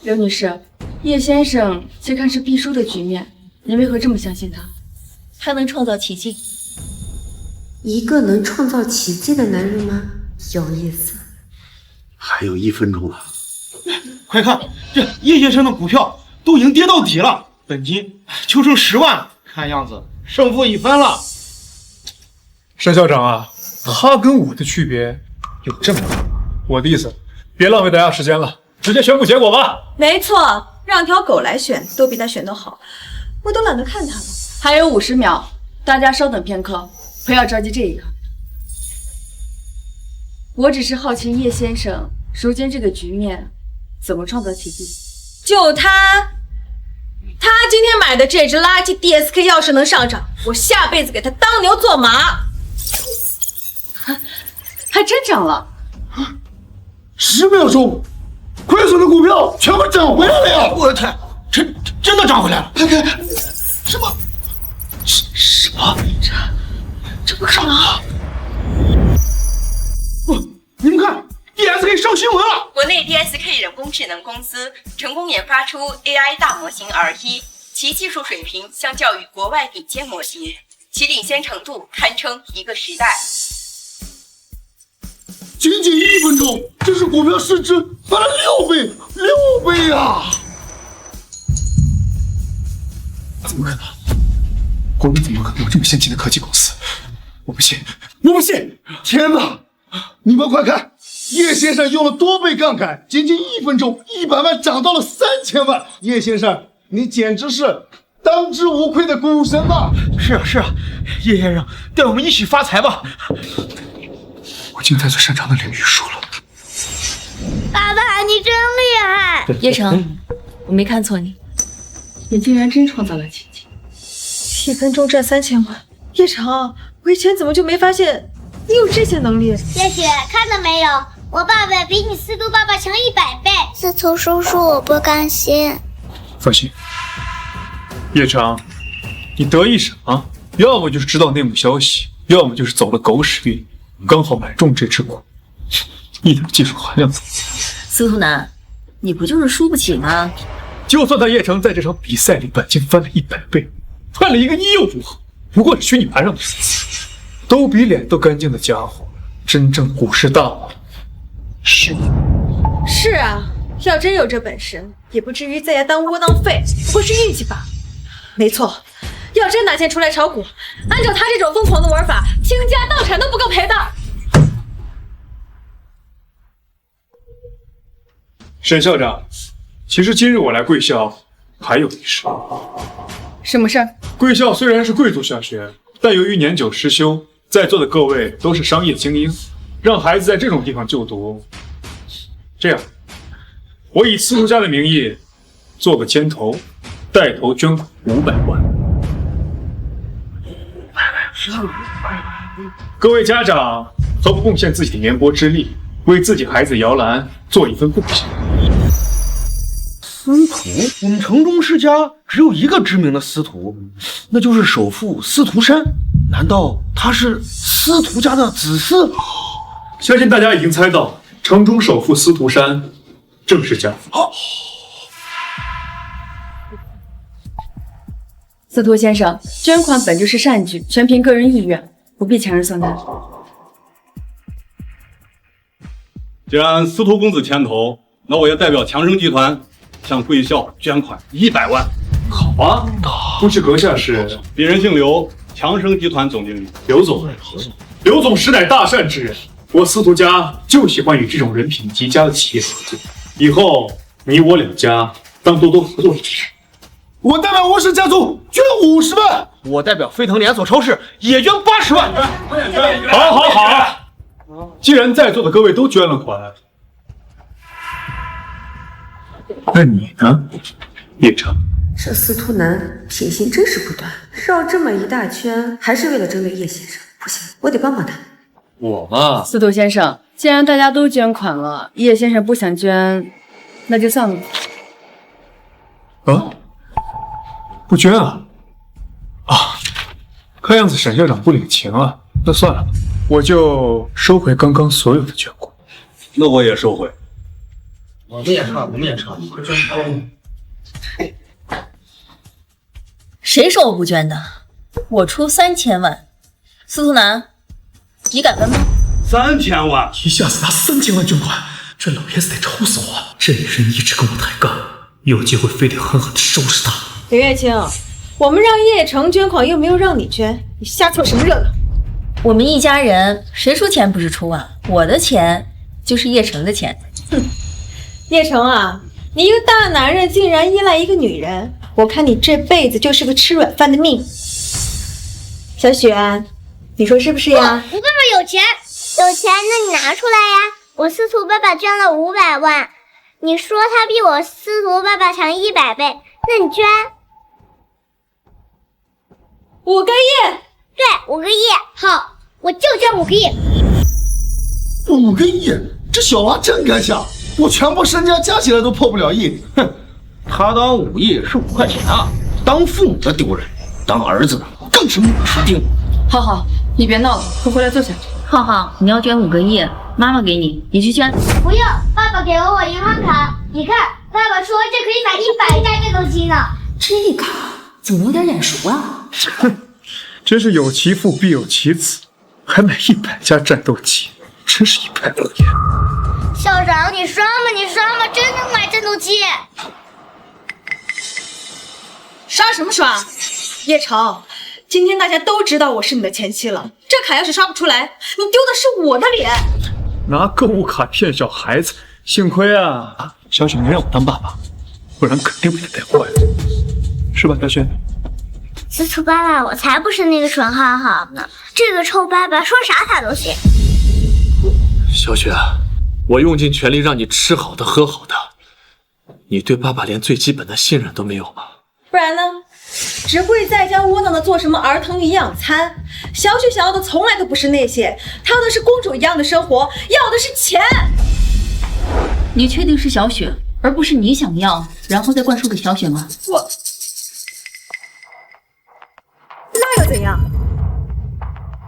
刘女士，叶先生这看是必输的局面，您为何这么相信他？他能创造奇迹。一个能创造奇迹的男人吗？有意思。还有1分钟了，快看，这叶先生的股票都已经跌到底了，本金就剩10万了，看样子胜负已分了。申校长啊，他跟我的区别有这么大？我的意思，别浪费大家时间了，直接宣布结果吧。没错，让条狗来选都比他选得好，我都懒得看他了。还有50秒，大家稍等片刻，不要着急这一刻。我只是好奇叶先生如今这个局面怎么创造奇迹。就他今天买的这只垃圾 DSK 要是能上涨，我下辈子给他当牛做马。还真涨了！10秒钟，亏损的股票全部涨回来了呀！我的天，真的涨回来了！看看，什么？这不可能！你们看 ，DSK 上新闻了！国内 DSK 人工智能公司成功研发出 AI 大模型 R1，其技术水平相较于国外顶尖模型，其领先程度堪称一个时代。仅仅1分钟，这是股票市值翻了6倍啊！怎么可能？国内怎么可能有这么先进的科技公司？我不信！天哪！你们快看，叶先生用了多倍杠杆，仅仅1分钟，100万涨到了3000万。叶先生，你简直是当之无愧的股神吧！是啊，叶先生，带我们一起发财吧！我已经在最擅长的领域输了。爸爸，你真厉害！叶城，我没看错你，你竟然真创造了奇迹。1分钟赚3000万，叶城，我以前怎么就没发现你有这些能力？叶雪，看到没有？我爸爸比你司徒爸爸强100倍。司徒叔叔，我不甘心。放心，叶城，你得意什么？要么就是知道内幕消息，要么就是走了狗屎运，刚好买中这只股，一点技术含量都没有。司徒南，你不就是输不起吗？就算他叶城在这场比赛里本金翻了100倍，赚了1个亿又如何？不过是虚拟盘上的数字，都比脸都干净的家伙，真正股市大王是你。是啊，要真有这本事，也不至于在家当窝囊废，不过是运气罢了。没错，要真拿钱出来炒股，按照他这种疯狂的玩法，倾家荡产都不够赔的。沈校长，其实今日我来贵校还有一事。什么事儿？贵校虽然是贵族小学，但由于年久失修，在座的各位都是商业精英，让孩子在这种地方就读，这样，我以司徒家的名义做个牵头，带头捐款500万。各位家长何不贡献自己的绵薄之力，为自己孩子摇篮做一份贡献？司徒，我们城中世家只有一个知名的司徒，那就是首富司徒山。难道他是司徒家的子嗣？相信大家已经猜到，城中首富司徒山正是家父。司徒先生，捐款本就是善举，全凭个人意愿，不必强人所难。既然司徒公子牵头，那我也代表强生集团向贵校捐款100万。好啊，不知阁下是？鄙人姓刘，强生集团总经理刘总。刘总实乃大善之人，我司徒家就喜欢与这种人品极佳的企业合作。以后你我两家当多多合作之事。我代表吴氏家族捐50万，我代表飞腾连锁超市也捐80万。好，既然在座的各位都捐了款，那你呢，叶城？这司徒南品行真是不端，绕这么一大圈，还是为了针对叶先生。不行，我得帮帮他。我嘛，司徒先生，既然大家都捐款了，叶先生不想捐，那就算了。啊？不捐啊？看样子沈校长不领情啊。那算了，我就收回刚刚所有的捐款。那我也收回。我们也差，快捐！谁说我不捐的？我出3000万。司徒南，你敢分吗？3000万！一下子拿3000万捐款，这老爷子得抽死我！这女人一直跟我抬杠，有机会非得狠狠地收拾她。林月清，我们让叶城捐款，又没有让你捐，你瞎凑什么热闹？我们一家人谁出钱不是出啊？我的钱就是叶城的钱。哼，叶城啊，你一个大男人竟然依赖一个女人，我看你这辈子就是个吃软饭的命。小雪，你说是不是呀？我爸爸有钱，那你拿出来呀！我司徒爸爸捐了500万，你说他比我司徒爸爸强100倍，那你捐5个亿？对，5个亿。好，我就捐5个亿。5个亿，这小娃真敢想！我全部身家加起来都破不了1。哼，他当5亿是5块钱啊，当父母的丢人，当儿子的更是母猪丁。浩浩，你别闹了，快回来坐下。浩浩，你要捐5个亿，妈妈给你，你去捐。不用，爸爸给了我银行卡，你看，爸爸说这可以买100架战斗机呢。这个怎么有点眼熟啊？哼，真是有其父必有其子，还买100架战斗机，真是一派恶言。校长，你刷吗？真能买战斗机？刷什么刷？叶城，今天大家都知道我是你的前妻了，这卡要是刷不出来，你丢的是我的脸。拿购物卡骗小孩子，幸亏啊，小雪没让我当爸爸，不然肯定被他带坏了，是吧，小雪？司徒爸爸，我才不是那个纯浩浩呢，这个臭爸爸说啥他都信。小雪，我用尽全力让你吃好的喝好的，你对爸爸连最基本的信任都没有吗？不然呢？只会在家窝囊的做什么儿童营养餐。小雪想要的从来都不是那些，她要的是公主一样的生活，要的是钱。你确定是小雪，而不是你想要，然后再灌输给小雪吗？那又怎样？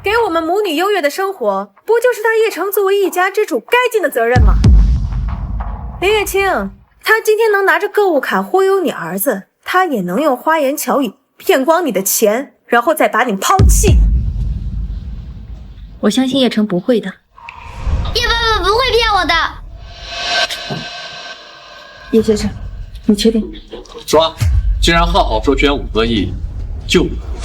给我们母女优越的生活，不就是他叶城作为一家之主该尽的责任吗？林月清，他今天能拿着购物卡忽悠你儿子，他也能用花言巧语骗光你的钱，然后再把你抛弃。我相信叶城不会的。叶爸爸不会骗我的。叶先生，你确定？抓！既然浩浩说捐5个亿，就5个亿。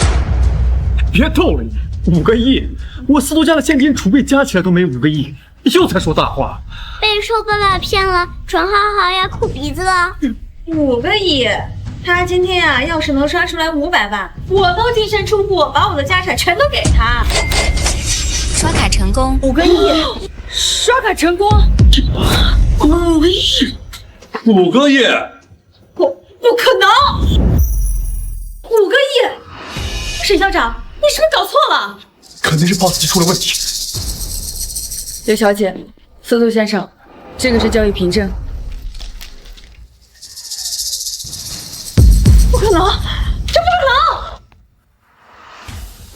别逗了你，5个亿，我司徒家的现金储备加起来都没5个亿，又在说大话。被瘦爸爸骗了，纯浩浩要哭鼻子了。5个亿，他今天啊，要是能刷出来500万，我都净身出户，把我的家产全都给他。刷卡成功，5个亿，刷卡成功，5个亿，5个亿，不可能，5个亿！沈校长，你是不是搞错了？肯定是 POS 机出了问题。刘小姐，司徒先生，这个是交易凭证。不可能，这不可能！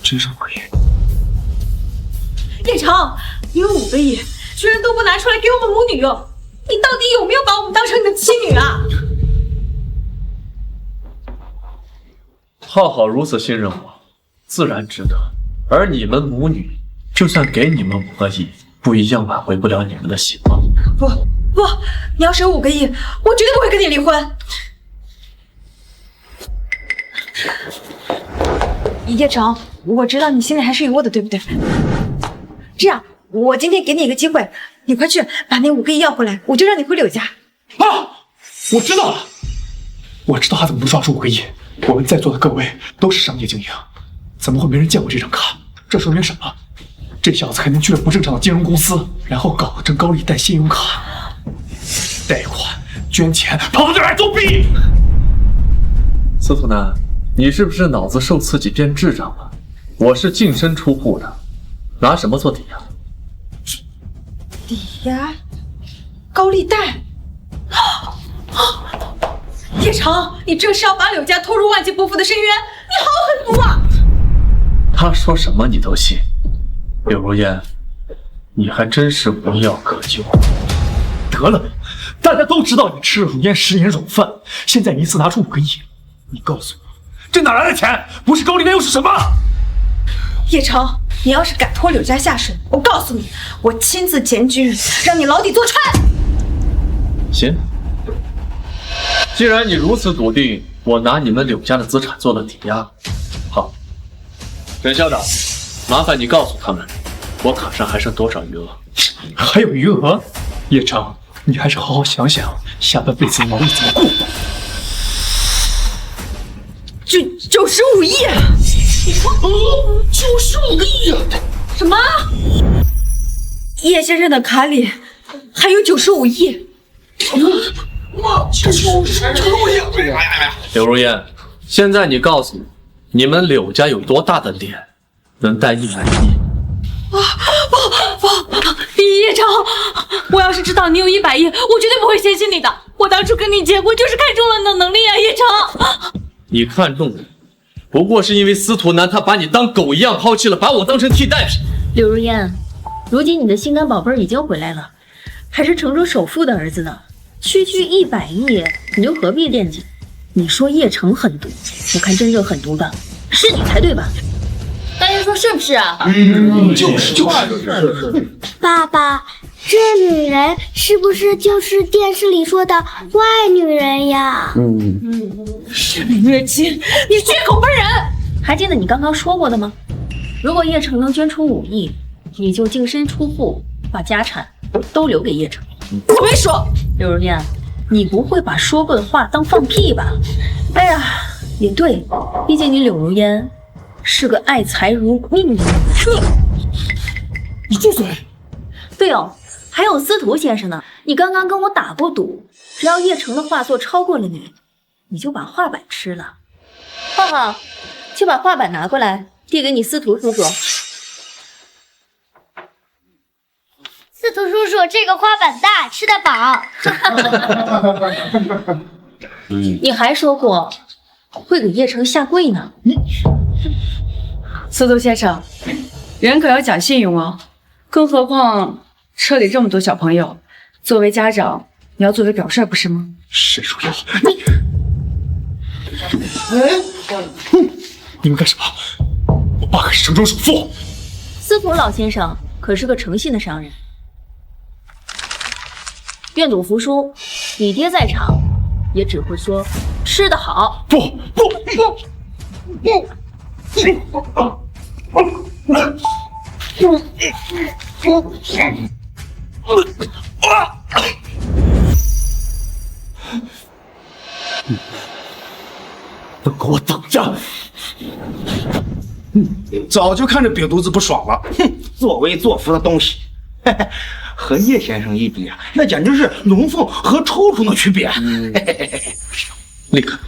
真是5个亿！叶城，你有5个亿，居然都不拿出来给我们母女用，你到底有没有把我们当成你的妻女啊？浩浩如此信任我，自然值得。而你们母女，就算给你们5个亿，不一样挽回不了你们的希望。不，你要是有5个亿，我绝对不会跟你离婚。叶城，我知道你心里还是有我的，对不对？这样，我今天给你一个机会，你快去把那5个亿要回来，我就让你回柳家。啊！我知道了，我知道他怎么能刷出5个亿。我们在座的各位都是商业精英，怎么会没人见过这张卡？这说明什么？这小子肯定去了不正常的金融公司，然后搞成高利贷、信用卡、贷款、捐钱，跑到这儿来作弊。司徒南，你是不是脑子受刺激变智障了？我是净身出户的，拿什么做抵押？抵押？高利贷？叶城，你这是要把柳家拖入万劫不复的深渊，你好狠毒啊！他说什么你都信，柳如烟，你还真是无药可救。得了，大家都知道你吃了如烟10年软饭，现在你一次拿出5个亿，你告诉我，这哪来的钱？不是高利贷又是什么？叶城，你要是敢拖柳家下水，我告诉你，我亲自检举你，让你牢底坐穿。行。既然你如此笃定，我拿你们柳家的资产做了抵押。好，沈校长，麻烦你告诉他们，我卡上还剩多少余额？还有余额？叶城，你还是好好想想，下半辈子的牢狱怎么过。95亿！95个亿！什么？叶先生的卡里还有95亿！柳如烟，现在你告诉我，你们柳家有多大的脸，能贷100亿？不，叶城，我要是知道你有100亿，我绝对不会相信你的。我当初跟你结婚就是看中了你的能力啊，叶城。你看中我，不过是因为司徒南他把你当狗一样抛弃了，把我当成替代品。柳如烟，如今你的心肝宝贝已经回来了，还是城主首富的儿子呢。区区100亿，你又何必惦记？你说叶城狠毒，我看真正狠毒的是你才对吧？大家说是不是啊？就是。爸爸，这女人是不是就是电视里说的坏女人呀？月姬，你血口喷人！还记得你刚刚说过的吗？如果叶城能捐出5亿，你就净身出户，把家产都留给叶城。我没说。柳如烟，你不会把说过的话当放屁吧？哎呀，也对，毕竟你柳如烟是个爱财如命的女人。你住嘴！对哦，还有司徒先生呢，你刚刚跟我打过赌，只要叶城的画作超过了你就把画板吃了。浩浩，去把画板拿过来，递给你司徒叔叔。司徒叔叔，这个花板大，吃得饱。你还说过会给叶城下跪呢。司徒先生，人可要讲信用哦，更何况车里这么多小朋友，作为家长，你要作为表率不是吗？沈如烟，你们干什么？我爸可是城中首富。司徒老先生可是个诚信的商人。愿赌服输，你爹在场也只会说吃得好。不！都给我等着！早就看着瘪犊子不爽了。哼，作威作福的东西，嘿嘿，和叶先生一比啊，那简直是龙凤和抽虫的区别。立刻，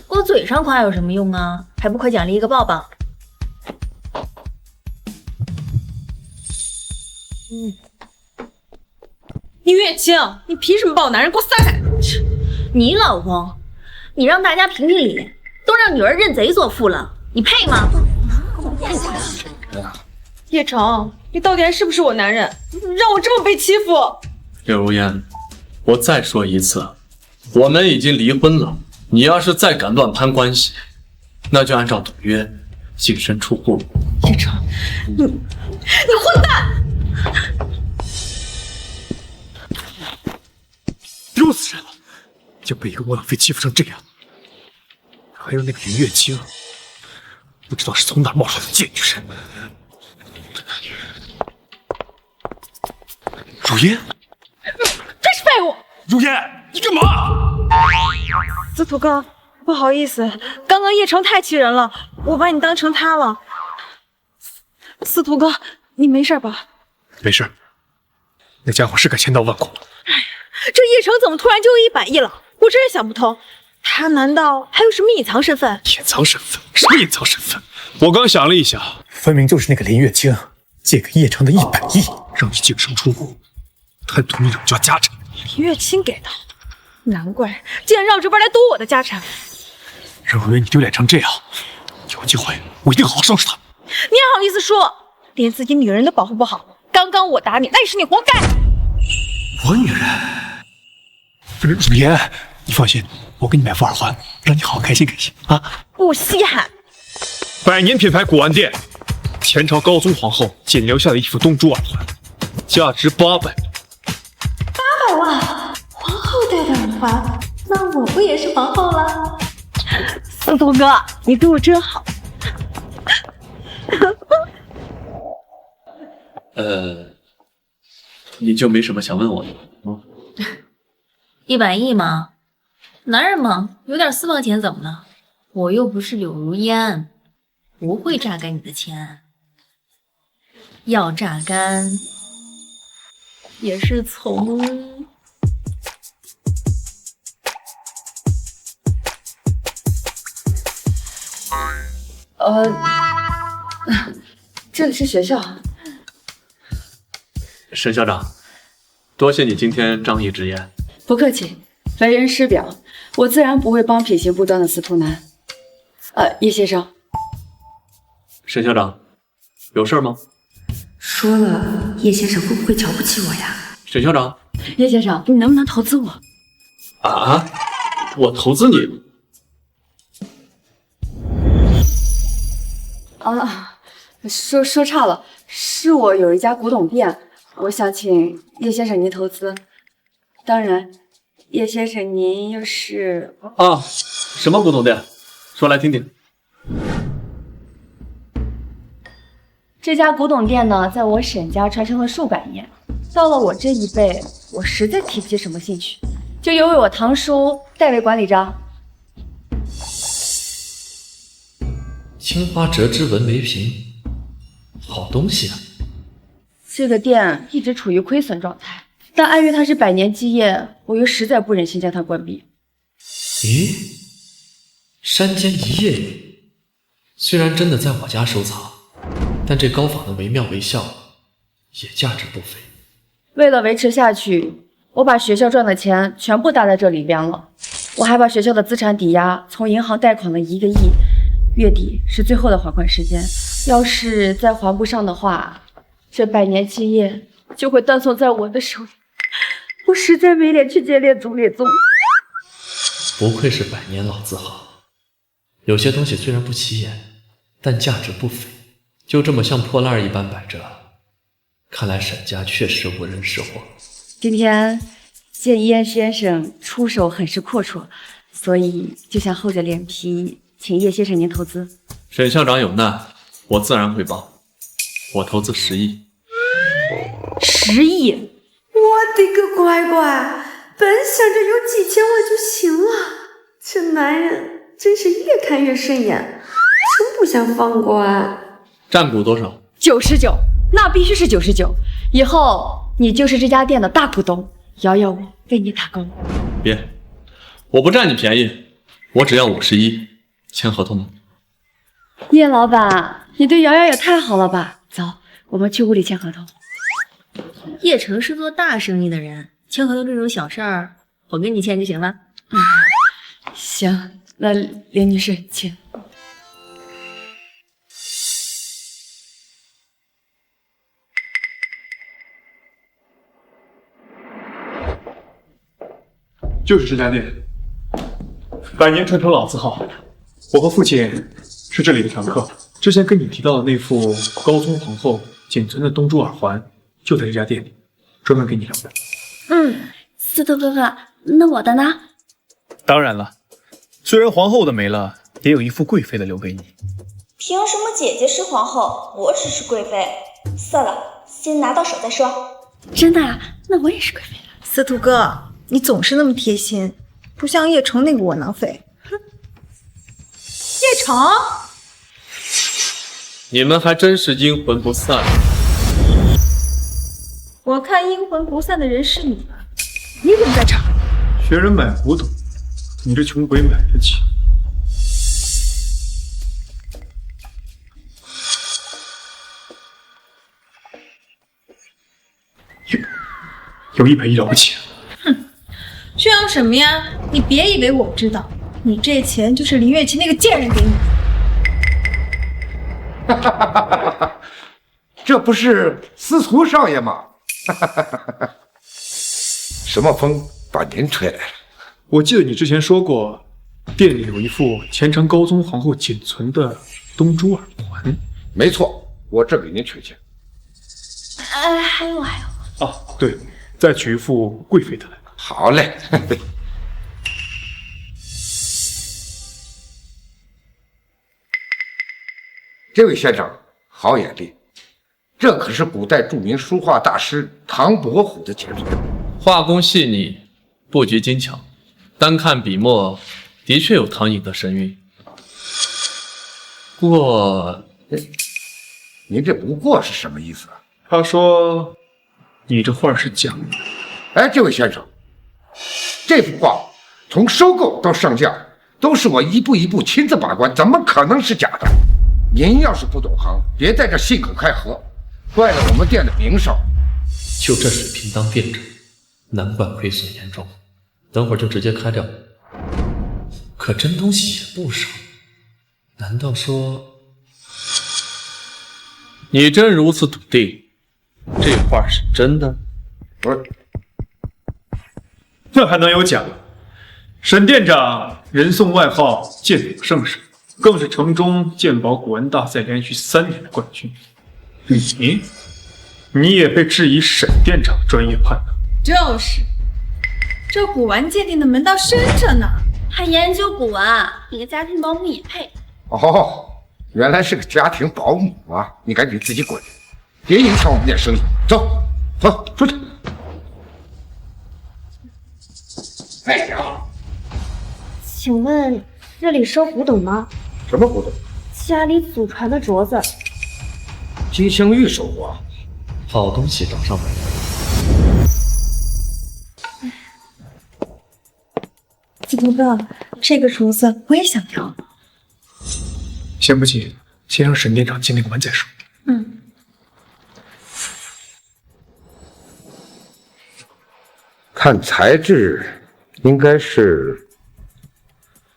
我嘴上夸有什么用啊？还不快奖励一个抱抱！你月清，你凭什么抱我男人？给我撒开！你老公，你让大家评评理，都让女儿认贼作父了，你配吗？叶城，你到底还是不是我男人？让我这么被欺负！柳如烟，我再说一次，我们已经离婚了。你要是再敢乱攀关系，那就按照赌约净身出户。叶城，你混蛋！丢死人了！就被一个窝囊废欺负成这样。还有那个林月清，不知道是从哪儿冒出来的贱女人。如烟，真是废物！如烟，你干嘛？司徒哥，不好意思，刚刚叶城太气人了，我把你当成他了。司徒哥，你没事吧？没事，那家伙是该千刀万剐了。这叶城怎么突然就有100亿了？我真是想不通，他难道还有什么隐藏身份？隐藏身份？什么隐藏身份？我刚想了一下，分明就是那个林月清借给叶城的100亿，让你净身出户，贪图你扰家家产。林月清给的，难怪竟然绕这边来夺我的家产。任如烟，你丢脸成这样，有机会我一定好好收拾他。你还好意思说，连自己女人都保护不好？刚刚我打你，那也是你活该。我女人？如烟，你放心，我给你买副耳环，让你好好开心开心啊！不稀罕。百年品牌古玩店，前朝高宗皇后仅留下的一副东珠耳环，价值800万。800万，皇后戴的耳环，那我不也是皇后了？司徒哥，你对我真好。你就没什么想问我的吗？100亿嘛，男人嘛，有点私房钱怎么了？我又不是柳如烟，不会榨干你的钱。要榨干，也是从……这里是学校。沈校长，多谢你今天仗义直言。不客气，为人师表，我自然不会帮品行不端的司徒男。叶先生，沈校长，有事吗？说了，叶先生会不会瞧不起我呀？沈校长，叶先生，你能不能投资我？啊？我投资你？说差了，是我有一家古董店，我想请叶先生您投资。当然，叶先生您要是……什么古董店？说来听听。这家古董店呢，在我沈家传承了数百年，到了我这一辈，我实在提不起什么兴趣，就由我堂叔代为管理着。青花折枝纹梅瓶，好东西啊！这个店一直处于亏损状态，但碍于它是100年基业，我又实在不忍心将它关闭。咦，山间一夜雨，虽然真的在我家收藏，但这高仿的惟妙惟肖，也价值不菲。为了维持下去，我把学校赚的钱全部搭在这里边了。我还把学校的资产抵押从银行贷款了1个亿，月底是最后的还款时间。要是再还不上的话，这100年基业就会断送在我的手里。我实在没脸去见列祖列宗。不愧是100年老字号，有些东西虽然不起眼，但价值不菲，就这么像破烂一般摆着。看来沈家确实无人识货。今天见燕先生出手很是阔绰，所以就想厚着脸皮请叶先生您投资。沈校长有难，我自然会报。我投资10亿。10亿？我的个乖乖，本想着有几千万就行了，这男人真是越看越顺眼，真不想放过啊！占股多少？99，那必须是99。以后你就是这家店的大股东，瑶瑶我为你打工。别，我不占你便宜，我只要51，签合同吗？叶老板，你对瑶瑶也太好了吧？走，我们去屋里签合同。叶城是做大生意的人，签合同这种小事儿，我跟你签就行了。行，那连女士请。就是这家店，百年传承老字号。我和父亲是这里的常客。之前跟你提到的那副高宗皇后仅存的东珠耳环，就在这家店里，专门给你留的。司徒哥哥，那我的呢？当然了，虽然皇后的没了，也有一副贵妃的留给你。凭什么姐姐是皇后，我只是贵妃？算了，先拿到手再说。真的啊？那我也是贵妃了。司徒哥，你总是那么贴心，不像叶城那个窝囊废。哼，叶城，你们还真是阴魂不散。我看阴魂不散的人是你们，你怎么在这儿？学人买古董，你这穷鬼买得起？有一赔一了不起。炫耀什么呀？你别以为我不知道，你这钱就是林月琪那个贱人给你的。这不是司徒少爷吗？什么风把您吹来了？我记得你之前说过，店里有一副前朝高宗皇后仅存的东珠耳环。没错，我这给您取去。还有。啊，对，再取一副贵妃的来。好嘞。这位先生好眼力，这可是古代著名书画大师唐伯虎的杰作，画工细腻，布局精巧，单看笔墨，的确有唐颖的神韵。不过，您这不过是什么意思啊？他说你这画是假的。哎，这位先生，这幅画从收购到上架都是我一步一步亲自把关，怎么可能是假的？您要是不懂行，别在这信口开河，坏了我们店的名声。就这水平当店长，难怪亏损严重。等会儿就直接开掉。可真东西也不少，难道说你真如此笃定，这画是真的？不是，那还能有假？沈店长人送外号鉴宝圣手，更是城中鉴宝古玩大赛连续3年的冠军。你也被质疑沈店长专业判断？就是，这古玩鉴定的门道深着呢，还研究古玩，一个家庭保姆也配？哦，原来是个家庭保姆啊！你赶紧自己滚，别影响我们店生意。走，出去。哎呀，请问这里收古董吗？什么古董？家里祖传的镯子。金镶玉手环，好东西找上门。司徒哥，这个镯子我也想要。先不急，先让沈店长进那个门再说。看材质，应该是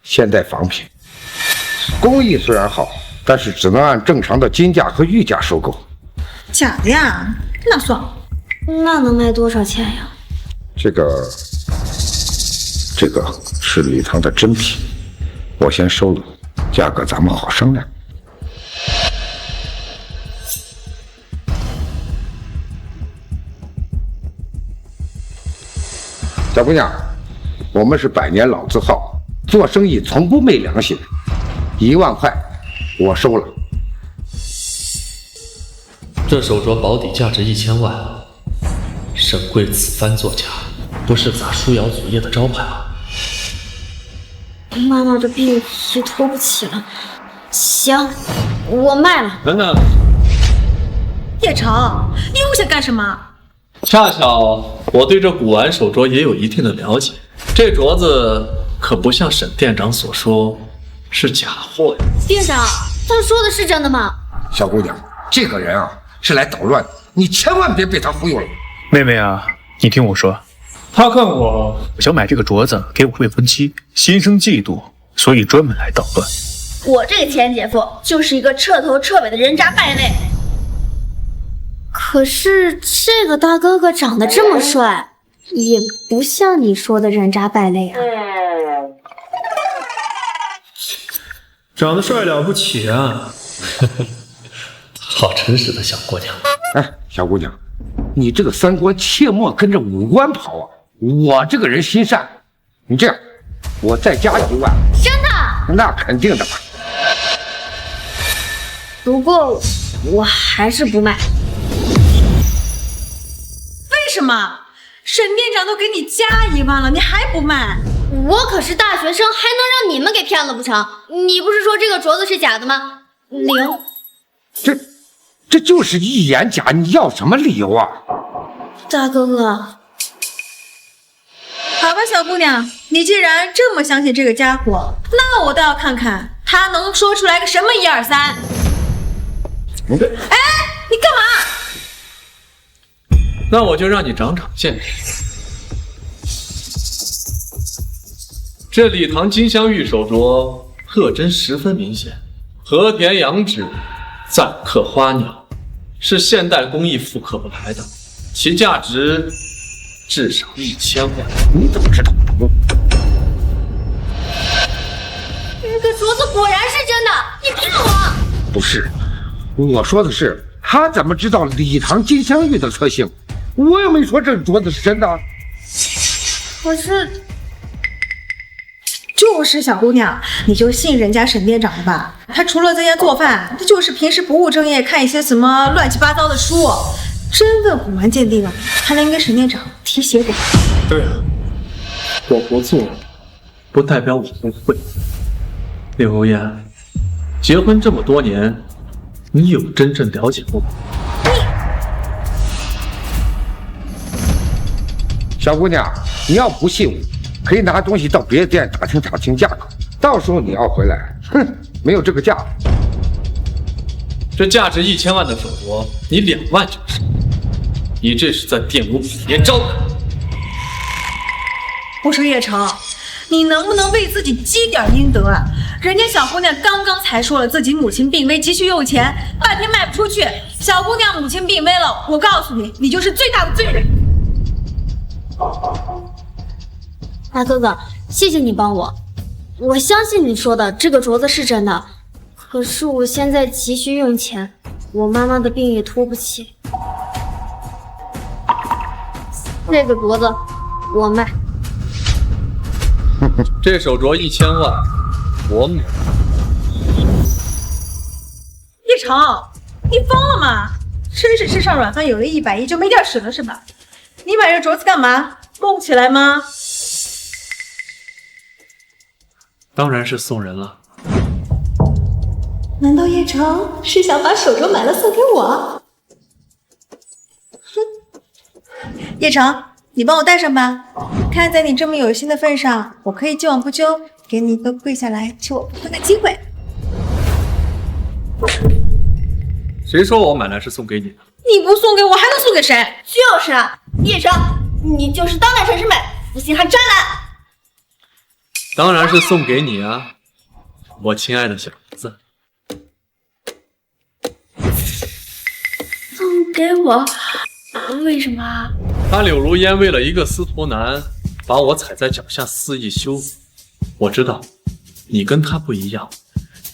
现代仿品，工艺虽然好，但是只能按正常的金价和玉价收购。假的呀？那算了。那能卖多少钱呀？这个是礼堂的真品，我先收了，价格咱们好商量。小姑娘，我们是100年老字号，做生意从不昧良心，1万块我收了。这手镯保底价值1000万，沈贵此番作假，不是砸舒瑶祖业的招牌吗？妈妈的病也拖不起了，行，我卖了。等等，叶城，你又想干什么？恰巧我对这古玩手镯也有一定的了解，这镯子可不像沈店长所说是假货呀。店长，他说的是真的吗？小姑娘，这个人啊是来捣乱的，你千万别被他忽悠了。妹妹啊，你听我说，他看我想买这个镯子给我未婚妻，心生嫉妒，所以专门来捣乱。我这个前姐夫就是一个彻头彻尾的人渣败类。可是这个大哥哥长得这么帅，也不像你说的人渣败类啊。长得帅了不起啊！好诚实的小姑娘。哎，小姑娘，你这个三观切莫跟着五官跑啊！我这个人心善，你这样，我再加1万。真的？那肯定的嘛。不过我还是不卖。为什么？沈店长都给你加1万了，你还不卖？我可是大学生，还能让你们给骗了不成？你不是说这个镯子是假的吗？0。这就是一眼假，你要什么理由啊？大哥哥，好吧，小姑娘，你既然这么相信这个家伙，那我倒要看看他能说出来个什么1、2、3。哎，你干嘛？那我就让你长长见识。这礼堂金镶玉手镯特征十分明显，和田羊脂暂刻花鸟，是现代工艺复刻不来的，其价值至少1000万。你怎么知道？这个镯子果然是真的，你骗我！不是，我说的是他怎么知道礼堂金镶玉的特性？我又没说这镯子是真的。可是，就是小姑娘，你就信人家沈店长的吧。他除了在家做饭，他就是平时不务正业，看一些什么乱七八糟的书。真问古玩鉴定了，还能给沈店长提鞋底。对啊，我不做，不代表我不会。柳如烟，结婚这么多年，你有真正了解过我？小姑娘，你要不信我，可以拿东西到别的店打听打听价格，到时候你要回来，哼，没有这个价。这价值1000万的手镯，你2万就是，你这是在玷污本店招牌。我说叶城，你能不能为自己积点阴德啊？人家小姑娘刚刚才说了自己母亲病危，急需用钱，半天卖不出去。小姑娘母亲病危了，我告诉你，你就是最大的罪人。大哥哥，谢谢你帮我，我相信你说的这个镯子是真的。可是我现在急需用钱，我妈妈的病也拖不起。这个镯子我卖。这手镯1000万，我买。叶城，你疯了吗？真是吃上软饭有了110就没地儿使了是吧？你买这镯子干嘛？供起来吗？当然是送人了。难道叶城是想把手镯买了送给我？哼！叶城，你帮我戴上吧。看在你这么有心的份上，我可以既往不咎，给你一个跪下来求我不婚的机会。谁说我买来是送给你的？你不送给我，还能送给谁？就是啊，叶城，你就是当代陈世美，负心汉渣男。当然是送给你啊，我亲爱的小儿子。送给我？为什么啊？他柳如烟为了一个司徒男，把我踩在脚下肆意羞辱。我知道，你跟他不一样，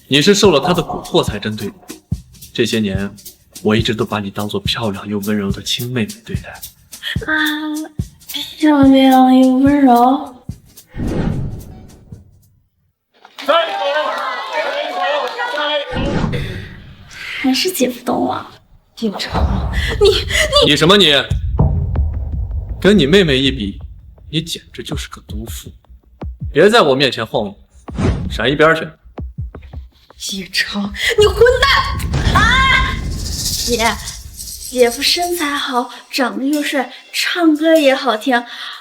你是受了他的蛊惑才针对你。这些年，我一直都把你当做漂亮又温柔的亲妹妹对待。啊，漂亮又温柔。还是姐夫懂我。叶城，你什么你？跟你妹妹一比，你简直就是个毒妇！别在我面前晃悠，闪一边去！叶城，你混蛋！啊！姐夫身材好，长得又帅，唱歌也好听，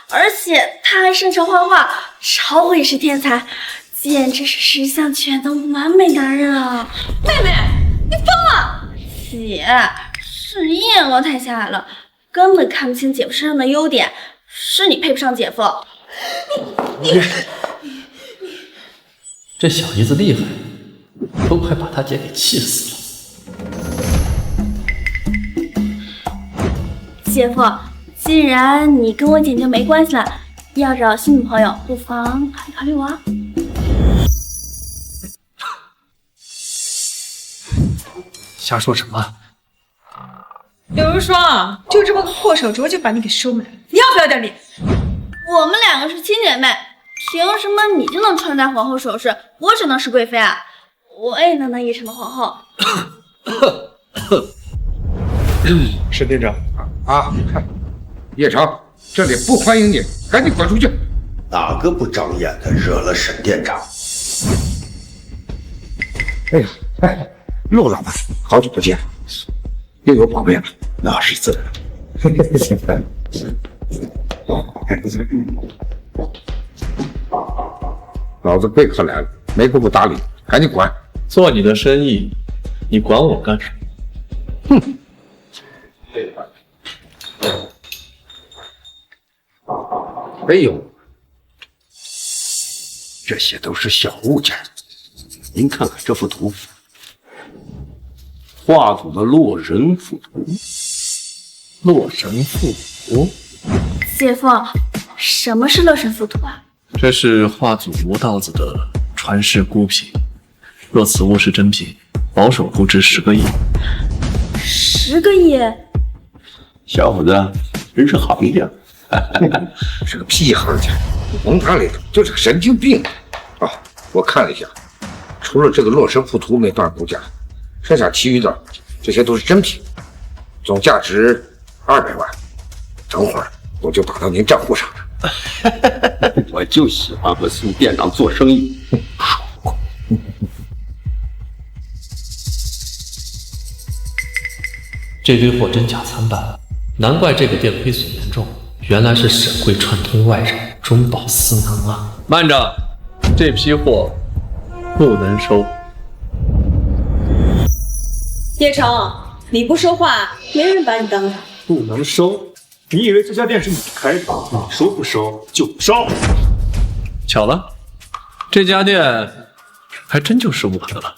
而且他还擅长画画，超会是天才，简直是十项全能完美男人啊！妹妹，你疯了！姐，是你眼光太狭隘了，根本看不清姐夫身上的优点，是你配不上姐夫。你这小姨子厉害，都快把她姐给气死了。姐夫，既然你跟我姐就没关系了，要找新女朋友，不妨考虑考虑我啊。瞎说什么？柳如霜，就这么个破手镯就把你给收买了，你要不要点脸？我们两个是亲姐妹，凭什么你就能穿戴皇后首饰，我只能是贵妃啊？我也能当叶城的皇后。沈店长啊，叶城，这里不欢迎你，赶紧滚出去！哪个不长眼的惹了沈店长？哎呀，哎，陆老板，好久不见，又有宝贝了，那是自然。老子贵客来了，没工夫搭理，赶紧滚！做你的生意，你管我干什么？哼！哎呦，这些都是小物件。您看看这幅图，画组的洛神赋图。洛神赋图？姐夫，什么是洛神赋图啊？这是画组魔道子的传世孤品，若此物是真品，保守估值10个亿。10个亿？小伙子，人是行家。是个屁行家，蒙打里头就是个神经病。啊，我看了一下，除了这个洛神赋图没断估价，剩下其余的这些都是真品，总价值200万。等会儿我就打到您账户上了。我就喜欢和苏店长做生意，爽快。这堆货真假参半，难怪这个店亏损严重，原来是沈贵串通外人，中饱私囊啊！慢着，这批货不能收。叶城，你不说话，没人把你当人。不能收？你以为这家店是你开的？你说不收就不收。巧了，这家店还真就是我的了。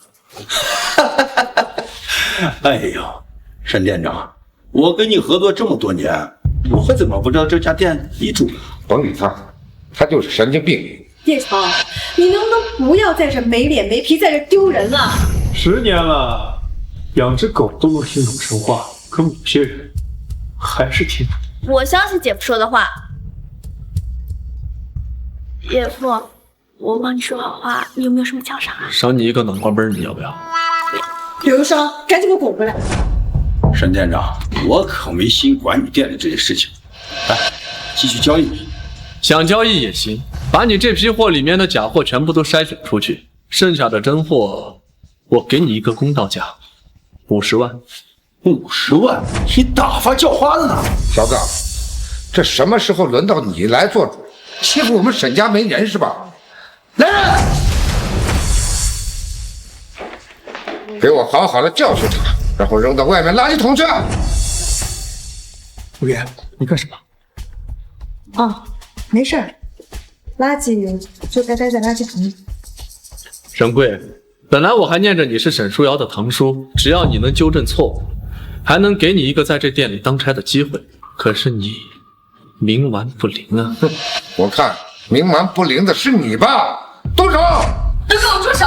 哎呦，沈店长，我跟你合作这么多年，我怎么不知道这家店你主？甭理他，他就是神经病。叶城，你能不能不要在这没脸没皮，在这丢人了？10年了，养只狗都能听懂神话，可某些人还是听不懂。我相信姐夫说的话。姐夫，我帮你说好话，你有没有什么奖赏啊？赏你一个暖光杯，你要不要？柳如霜，赶紧给我滚回来！沈店长，我可没心管你店里这些事情。来，继续交易。想交易也行，把你这批货里面的假货全部都筛选出去，剩下的真货，我给你一个公道价，50万。50万？你打发叫花子呢？小子，这什么时候轮到你来做主？欺负我们沈家没人是吧？来人，给我好好的教训他，然后扔到外面垃圾桶去。陆爷，你干什么？哦，没事儿，垃圾就该待在垃圾桶里。沈贵，本来我还念着你是沈书瑶的堂叔，只要你能纠正错误，还能给你一个在这店里当差的机会。可是你冥顽不灵啊！我看冥顽不灵的是你吧？动手！都给我住手！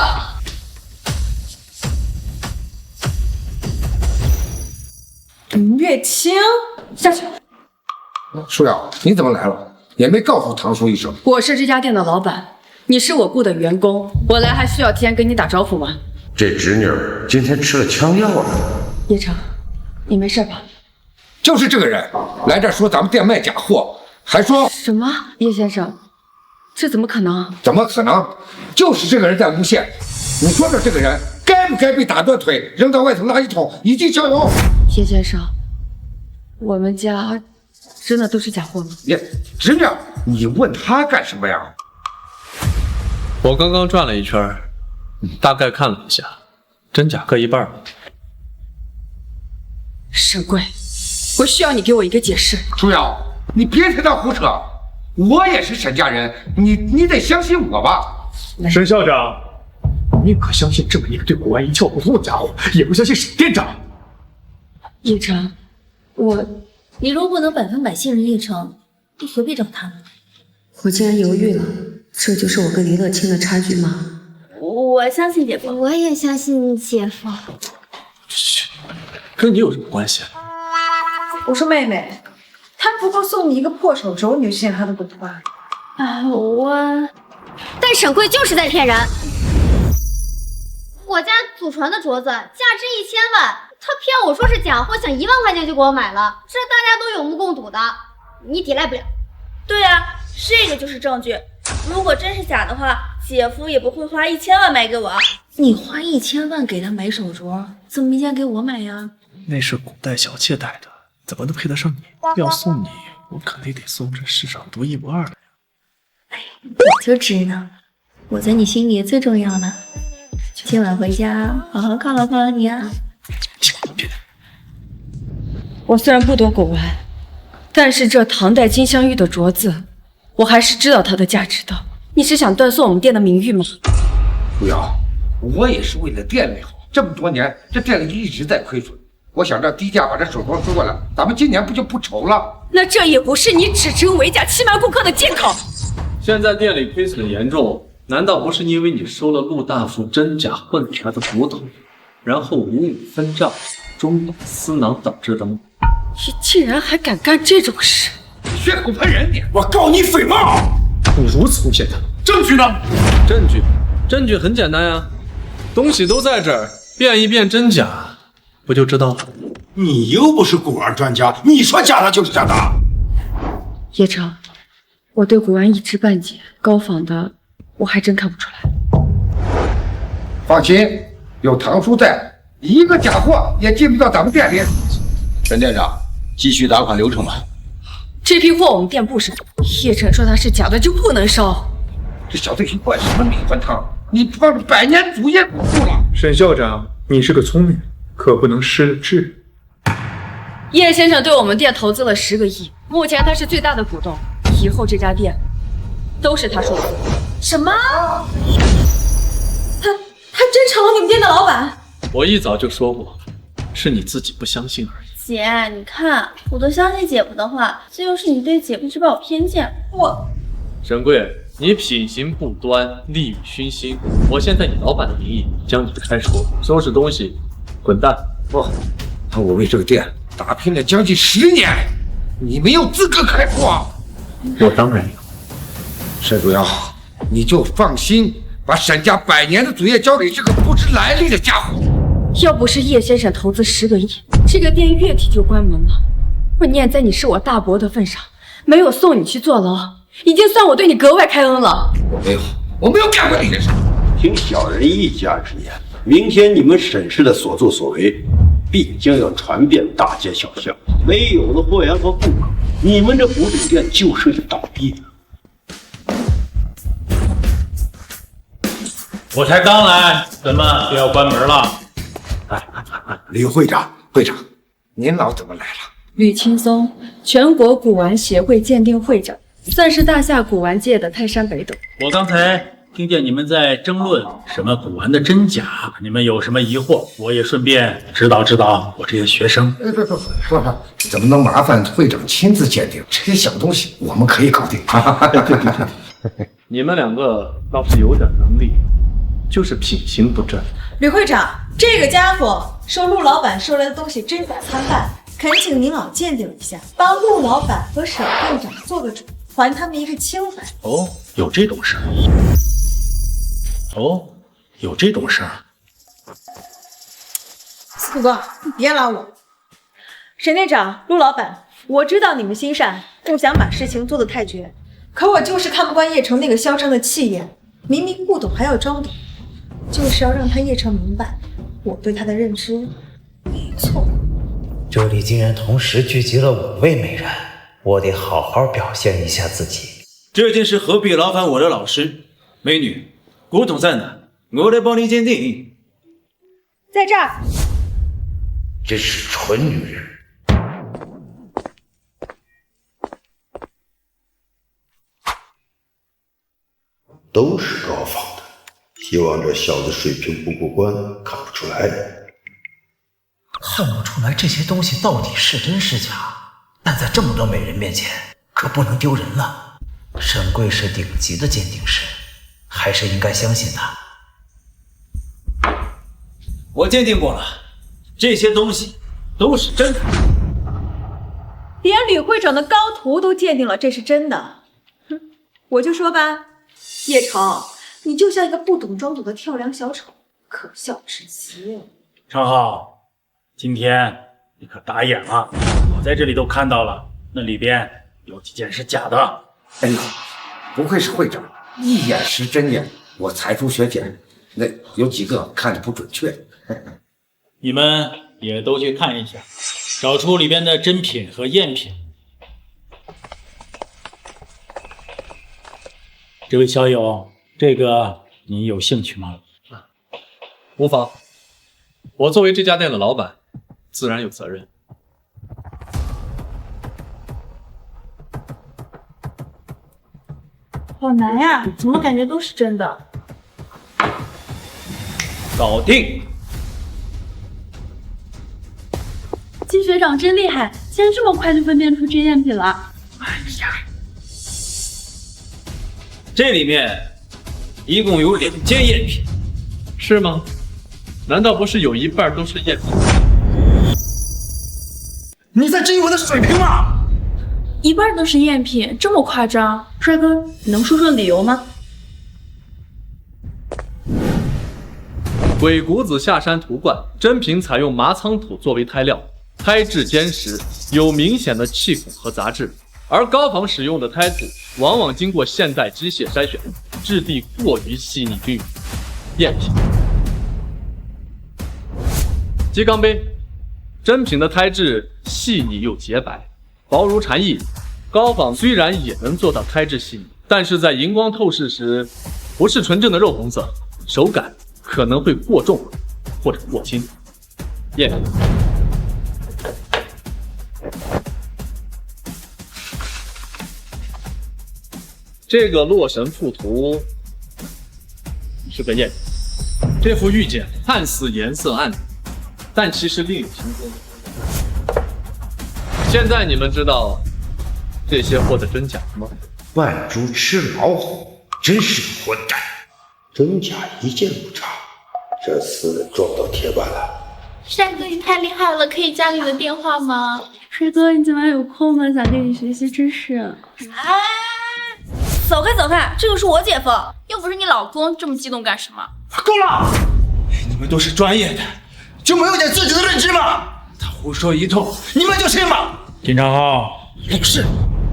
林月清，下去。舒瑶，你怎么来了？也没告诉堂叔一声。我是这家店的老板，你是我雇的员工，我来还需要提前跟你打招呼吗？这侄女今天吃了枪药了。叶城，你没事吧？就是这个人来这儿说咱们店卖假货，还说什么？叶先生，这怎么可能？怎么可能？就是这个人在诬陷。你说说这个人该不该被打断腿扔到外头垃圾桶以及浇油？叶先生，我们家真的都是假货吗？侄女，你问他干什么呀？我刚刚转了一圈，大概看了一下，真假各一半。沈贵，我需要你给我一个解释。朱瑶，你别听他胡扯，我也是沈家人，你得相信我吧。沈校长，我宁可相信这么一个对古玩一窍不通的家伙，也不相信沈店长。叶城，你若不能100%信任叶城，你何必找他呢？我竟然犹豫了，这就是我跟林乐清的差距吗？我相信姐夫，我也相信姐夫。跟你有什么关系？我说妹妹，他不过送你一个破手镯，你就信他的鬼话？但沈贵就是在骗人。我家祖传的镯子价值1000万，他骗我说是假货，想1万块钱就给我买了，这大家都有目共睹的，你抵赖不了。对啊，这个就是证据。如果真是假的话，姐夫也不会花1000万买给我。你花1000万给他买手镯，怎么没钱给我买呀？那是古代小妾戴的，怎么能配得上你？要送你，我肯定得送这世上独一无二的。我就知道，我在你心里最重要了。今晚回家好好犒劳犒劳你啊！我虽然不懂古玩，但是这唐代金镶玉的镯子，我还是知道它的价值的。你是想断送我们店的名誉吗？朱瑶，我也是为了店里好，这么多年这店里一直在亏损，我想让低价把这手镯收过来，咱们今年不就不愁了？那这也不是你指chứng为假欺瞒顾客的借口。现在店里亏损严重，难道不是因为你收了陆大富真假混杂的骨头，然后五五分账，中饱私囊导致的吗？你竟然还敢干这种事！血口喷人你！我告你诽谤！你如此诬陷他，证据呢？证据很简单呀，东西都在这儿，辨一辨真假，不就知道了？你又不是古玩专家，你说假的就是假的。叶城，我对古玩一知半解，高仿的我还真看不出来。放心，有唐叔在，一个假货也进不到咱们店里。沈店长，继续打款流程吧。这批货我们店不收，叶城说它是假的就不能收。这小子你灌什么迷魂汤？你放着100年祖业不顾了。沈校长，你是个聪明人，可不能失了智。叶先生对我们店投资了10个亿，目前他是最大的股东，以后这家店都是他说的。什么？他真成了你们店的老板？我一早就说过，是你自己不相信而已。姐，你看，我都相信姐夫的话，这又是你对姐夫只抱有偏见。沈贵，你品行不端，利欲熏心，我现在以老板的名义将你开除，收拾东西，滚蛋！不，我为这个店打拼了将近10年，你没有资格开除啊！我当然有。沈主要，你就放心，把沈家100年的祖业交给这个不知来历的家伙。要不是叶先生投资10个亿，这个店月底就关门了。我念在你是我大伯的份上，没有送你去坐牢，已经算我对你格外开恩了。我没有干过这件事。听小人一家之言，明天你们沈氏的所作所为，必将要传遍大街小巷。没有了货源和顾客，你们这古董店就是要倒闭的。我才刚来，怎么就要关门了？吕会长，您老怎么来了？吕青松，全国古玩协会鉴定会长，算是大夏古玩界的泰山北斗。我刚才听见你们在争论什么古玩的真假，你们有什么疑惑，我也顺便指导指导我这些学生。不，怎么能麻烦会长亲自鉴定？这些小东西我们可以搞定。对，你们2个倒是有点能力，就是品行不正。吕会长，这个家伙收陆老板收来的东西真假参半，恳请您老鉴定一下，帮陆老板和沈店长做个主，还他们一个清白。哦，有这种事儿。四哥，你别拉我。沈店长、陆老板，我知道你们心善，不想把事情做得太绝，可我就是看不惯叶城那个嚣张的气焰，明明不懂还要装懂，就是要让他叶城明白我对他的认知没错。这里竟然同时聚集了5位美人，我得好好表现一下自己。这件事何必劳烦我的老师？美女，古董在哪？我来帮你鉴定。在这儿。真是蠢女人。都是高仿的，希望这小子水平不过关，看不出来。看不出来这些东西到底是真是假，但在这么多美人面前，可不能丢人了。沈贵是顶级的鉴定师，还是应该相信他。我鉴定过了，这些东西都是真的。连吕会长的高徒都鉴定了这是真的。哼，我就说吧，叶城，你就像一个不懂装懂的跳梁小丑，可笑至极。程浩，今天你可打眼了，我在这里都看到了，那里边有几件是假的。哎呦，不愧是会长，一眼识真眼，我才疏学浅，那有几个看的不准确。你们也都去看一下，找出里边的真品和赝品。这位小友，这个你有兴趣吗？无妨，我作为这家店的老板，自然有责任。好难呀，怎么感觉都是真的？搞定！金学长真厉害，竟然这么快就分辨出真赝品了。哎呀，这里面一共有2件赝品，是吗？难道不是有一半都是赝品？你在质疑我的水平吗？一半都是赝品，这么夸张？帅哥，你能说说理由吗？鬼谷子下山图罐真品采用麻仓土作为胎料，胎质坚实，有明显的气孔和杂质，而高仿使用的胎土往往经过现代机械筛选，质地过于细腻均匀，赝品。鸡缸杯，真品的胎质细腻又洁白，薄如蝉翼。高仿虽然也能做到胎质细腻，但是在荧光透视时，不是纯正的肉红色，手感可能会过重或者过轻。赝品。这个洛神赋图是个赝品。这幅玉简看似颜色暗淡，但其实另有行踪。现在你们知道这些货的真假了吗？扮猪吃老虎，真是个混蛋！真假一件不差，这厮撞到铁板了。帅哥，你太厉害了，可以加你的电话吗？帅哥，你今晚有空吗？想跟你学习知识。哎，走开走开，这个是我姐夫，又不是你老公，这么激动干什么？够了！你们都是专业的，就没有点自己的认知吗？他胡说一通，你们就信吗？金长浩，是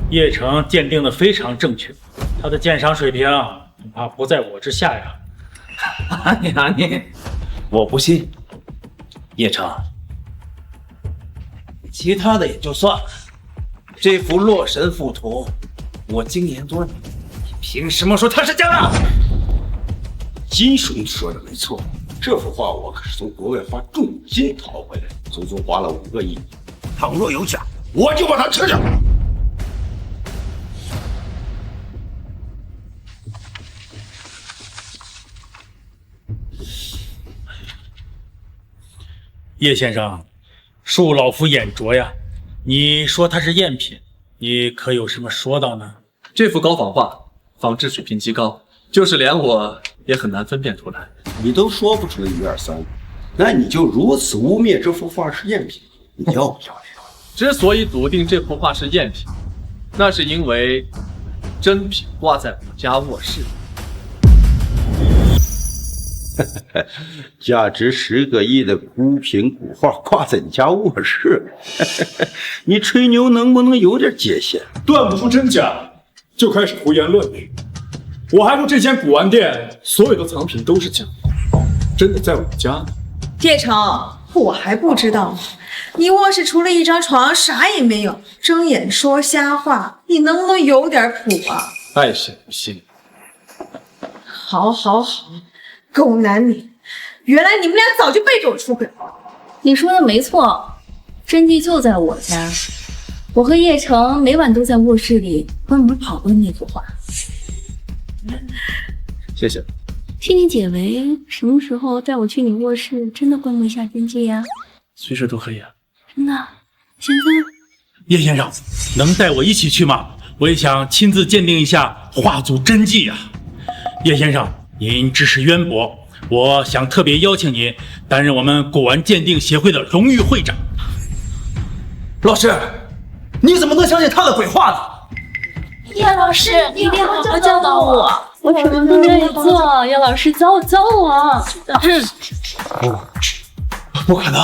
叶城鉴定的非常正确，他的鉴赏水平恐怕不在我之下呀。哎呀，我不信。叶城，其他的也就算了，这幅洛神赋图，我精研多年，你凭什么说它是假的？金兄说的没错，这幅画我可是从国外花重金淘回来，足足花了5个亿。倘若有假，我就把它吃掉。叶先生，恕老夫眼拙呀。你说它是赝品，你可有什么说道呢？这幅高仿画仿制水平极高，就是连我也很难分辨出来。你都说不出1、2、3，那你就如此污蔑这幅画是赝品，你要不要脸？之所以笃定这幅画是赝品，那是因为真品挂在我家卧室。价值10个亿的古品古画挂在你家卧室，你吹牛能不能有点界限？断不出真假，就开始胡言乱语。我还说这间古玩店所有的藏品都是假的，真的在我家呢。叶城，我还不知道吗？你卧室除了一张床啥也没有，睁眼说瞎话，你能不能有点谱啊？爱信不信。好，狗男女，原来你们俩早就背着我出轨了。你说的没错，真迹就在我家。我和叶城每晚都在卧室里专门讨论那幅画。谢谢。听你解围，什么时候带我去你卧室真的观摩一下真迹呀？随时都可以啊。真的？现在？叶先生，能带我一起去吗？我也想亲自鉴定一下画组真迹啊。叶先生，您知识渊博，我想特别邀请您担任我们古玩鉴定协会的荣誉会长。老师，你怎么能相信他的鬼话呢？叶老师，你一定好好教导我，我什么都愿意做。叶老师，教我。不可能，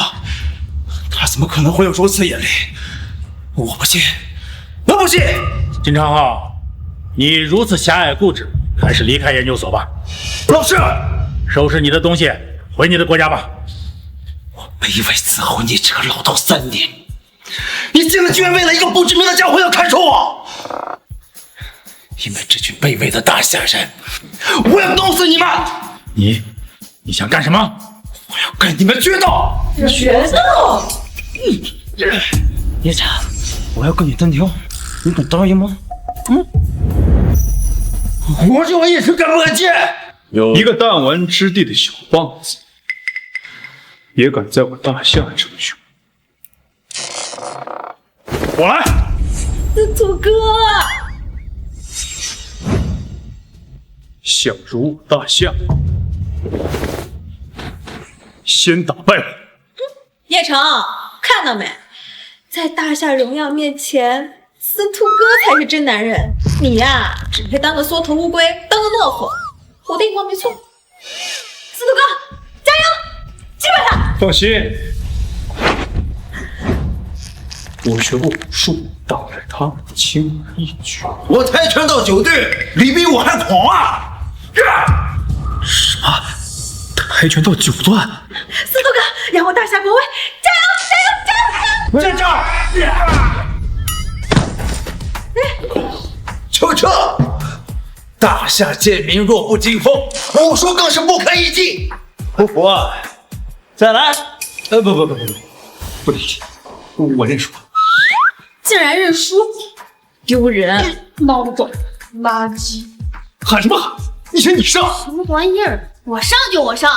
他怎么可能会有如此眼力？我不信，我不信！金长浩，你如此狭隘固执，还是离开研究所吧。老师，收拾你的东西，回你的国家吧。我卑微伺候你这个老头3年，你竟然居然为了一个不知名的家伙要看守我！你们这群卑微的大下人，我要弄死你们！你想干什么？我要跟你们决斗！决斗？叶晨，我要跟你单挑，你敢答应吗？我这玩意是敢不敢接？有一个弹丸之地的小棒子，也敢在我大夏逞凶？我来！司徒哥，想辱我大夏，先打败我！叶城，看到没？在大夏荣耀面前，司徒哥才是真男人。你呀，只配当个缩头乌龟，当个懦夫。我的眼光没错。司徒哥，加油，击败他！放心，我学过武术，打败他们轻而易举。我跆拳道9队，你比我还狂啊！什么？跆拳道9段？司徒哥，扬我大夏国威，加油！站这儿！撤！大夏贱民弱不禁风，武术更是不可一击。不服啊？再来！不理解，我认输。竟然认输，丢人！孬种，垃圾！喊什么喊？你选你上！什么玩意儿？我上就我上，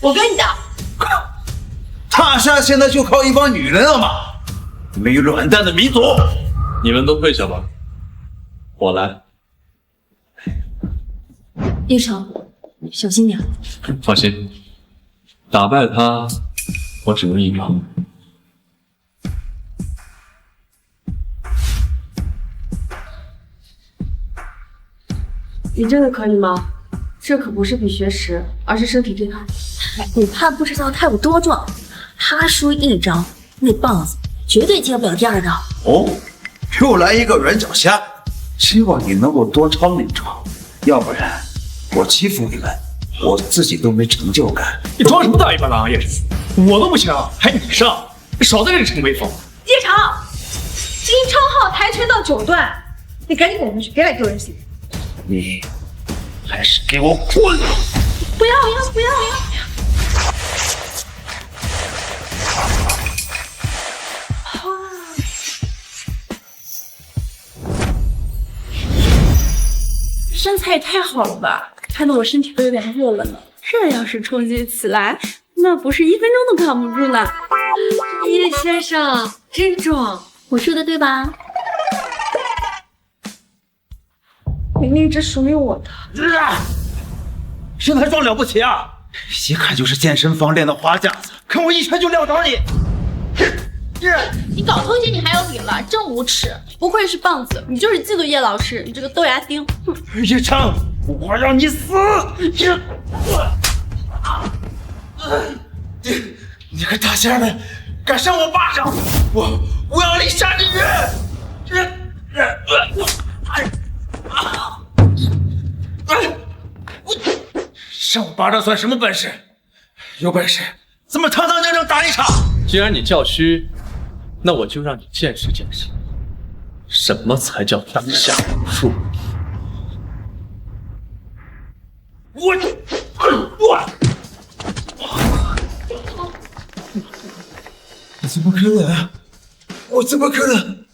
我跟你打！大夏现在就靠一帮女人了吗？没卵蛋的民族！你们都跪下吧，我来。叶城，小心点。放心，打败他，我只能赢他。你真的可以吗？这可不是比学识，而是身体对抗。你怕不知道他有多壮？他输一招，那棒子绝对接不了第2招。哦，又来一个软脚虾，希望你能够多抄1招，要不然我欺负你们，我自己都没成就感。你装什么大尾巴狼，叶晨？我都不强，还你上？少在这里逞威风！叶城，金昌浩跆拳道9段，你赶紧滚回去，别来丢人现眼。你还是给我滚！不要！身材也太好了吧，看得我身体都有点热了呢。这要是冲击起来，那不是1分钟都扛不住呢。叶先生真壮，我说的对吧？明明只属于我的。现在还装了不起啊？一看就是健身房练的花架子，看我一拳就撂倒你！你搞偷窃你还有理了，真无耻！不愧是棒子，你就是嫉妒叶老师，你这个豆芽丁！叶城，我让你死！你个大仙们，敢扇我巴掌，我要立下地狱！扇我巴掌算什么本事？有本事怎么堂堂正正打一场？既然你叫虚，那我就让你见识见识，什么才叫当下武术。我怎么可能？我怎么可能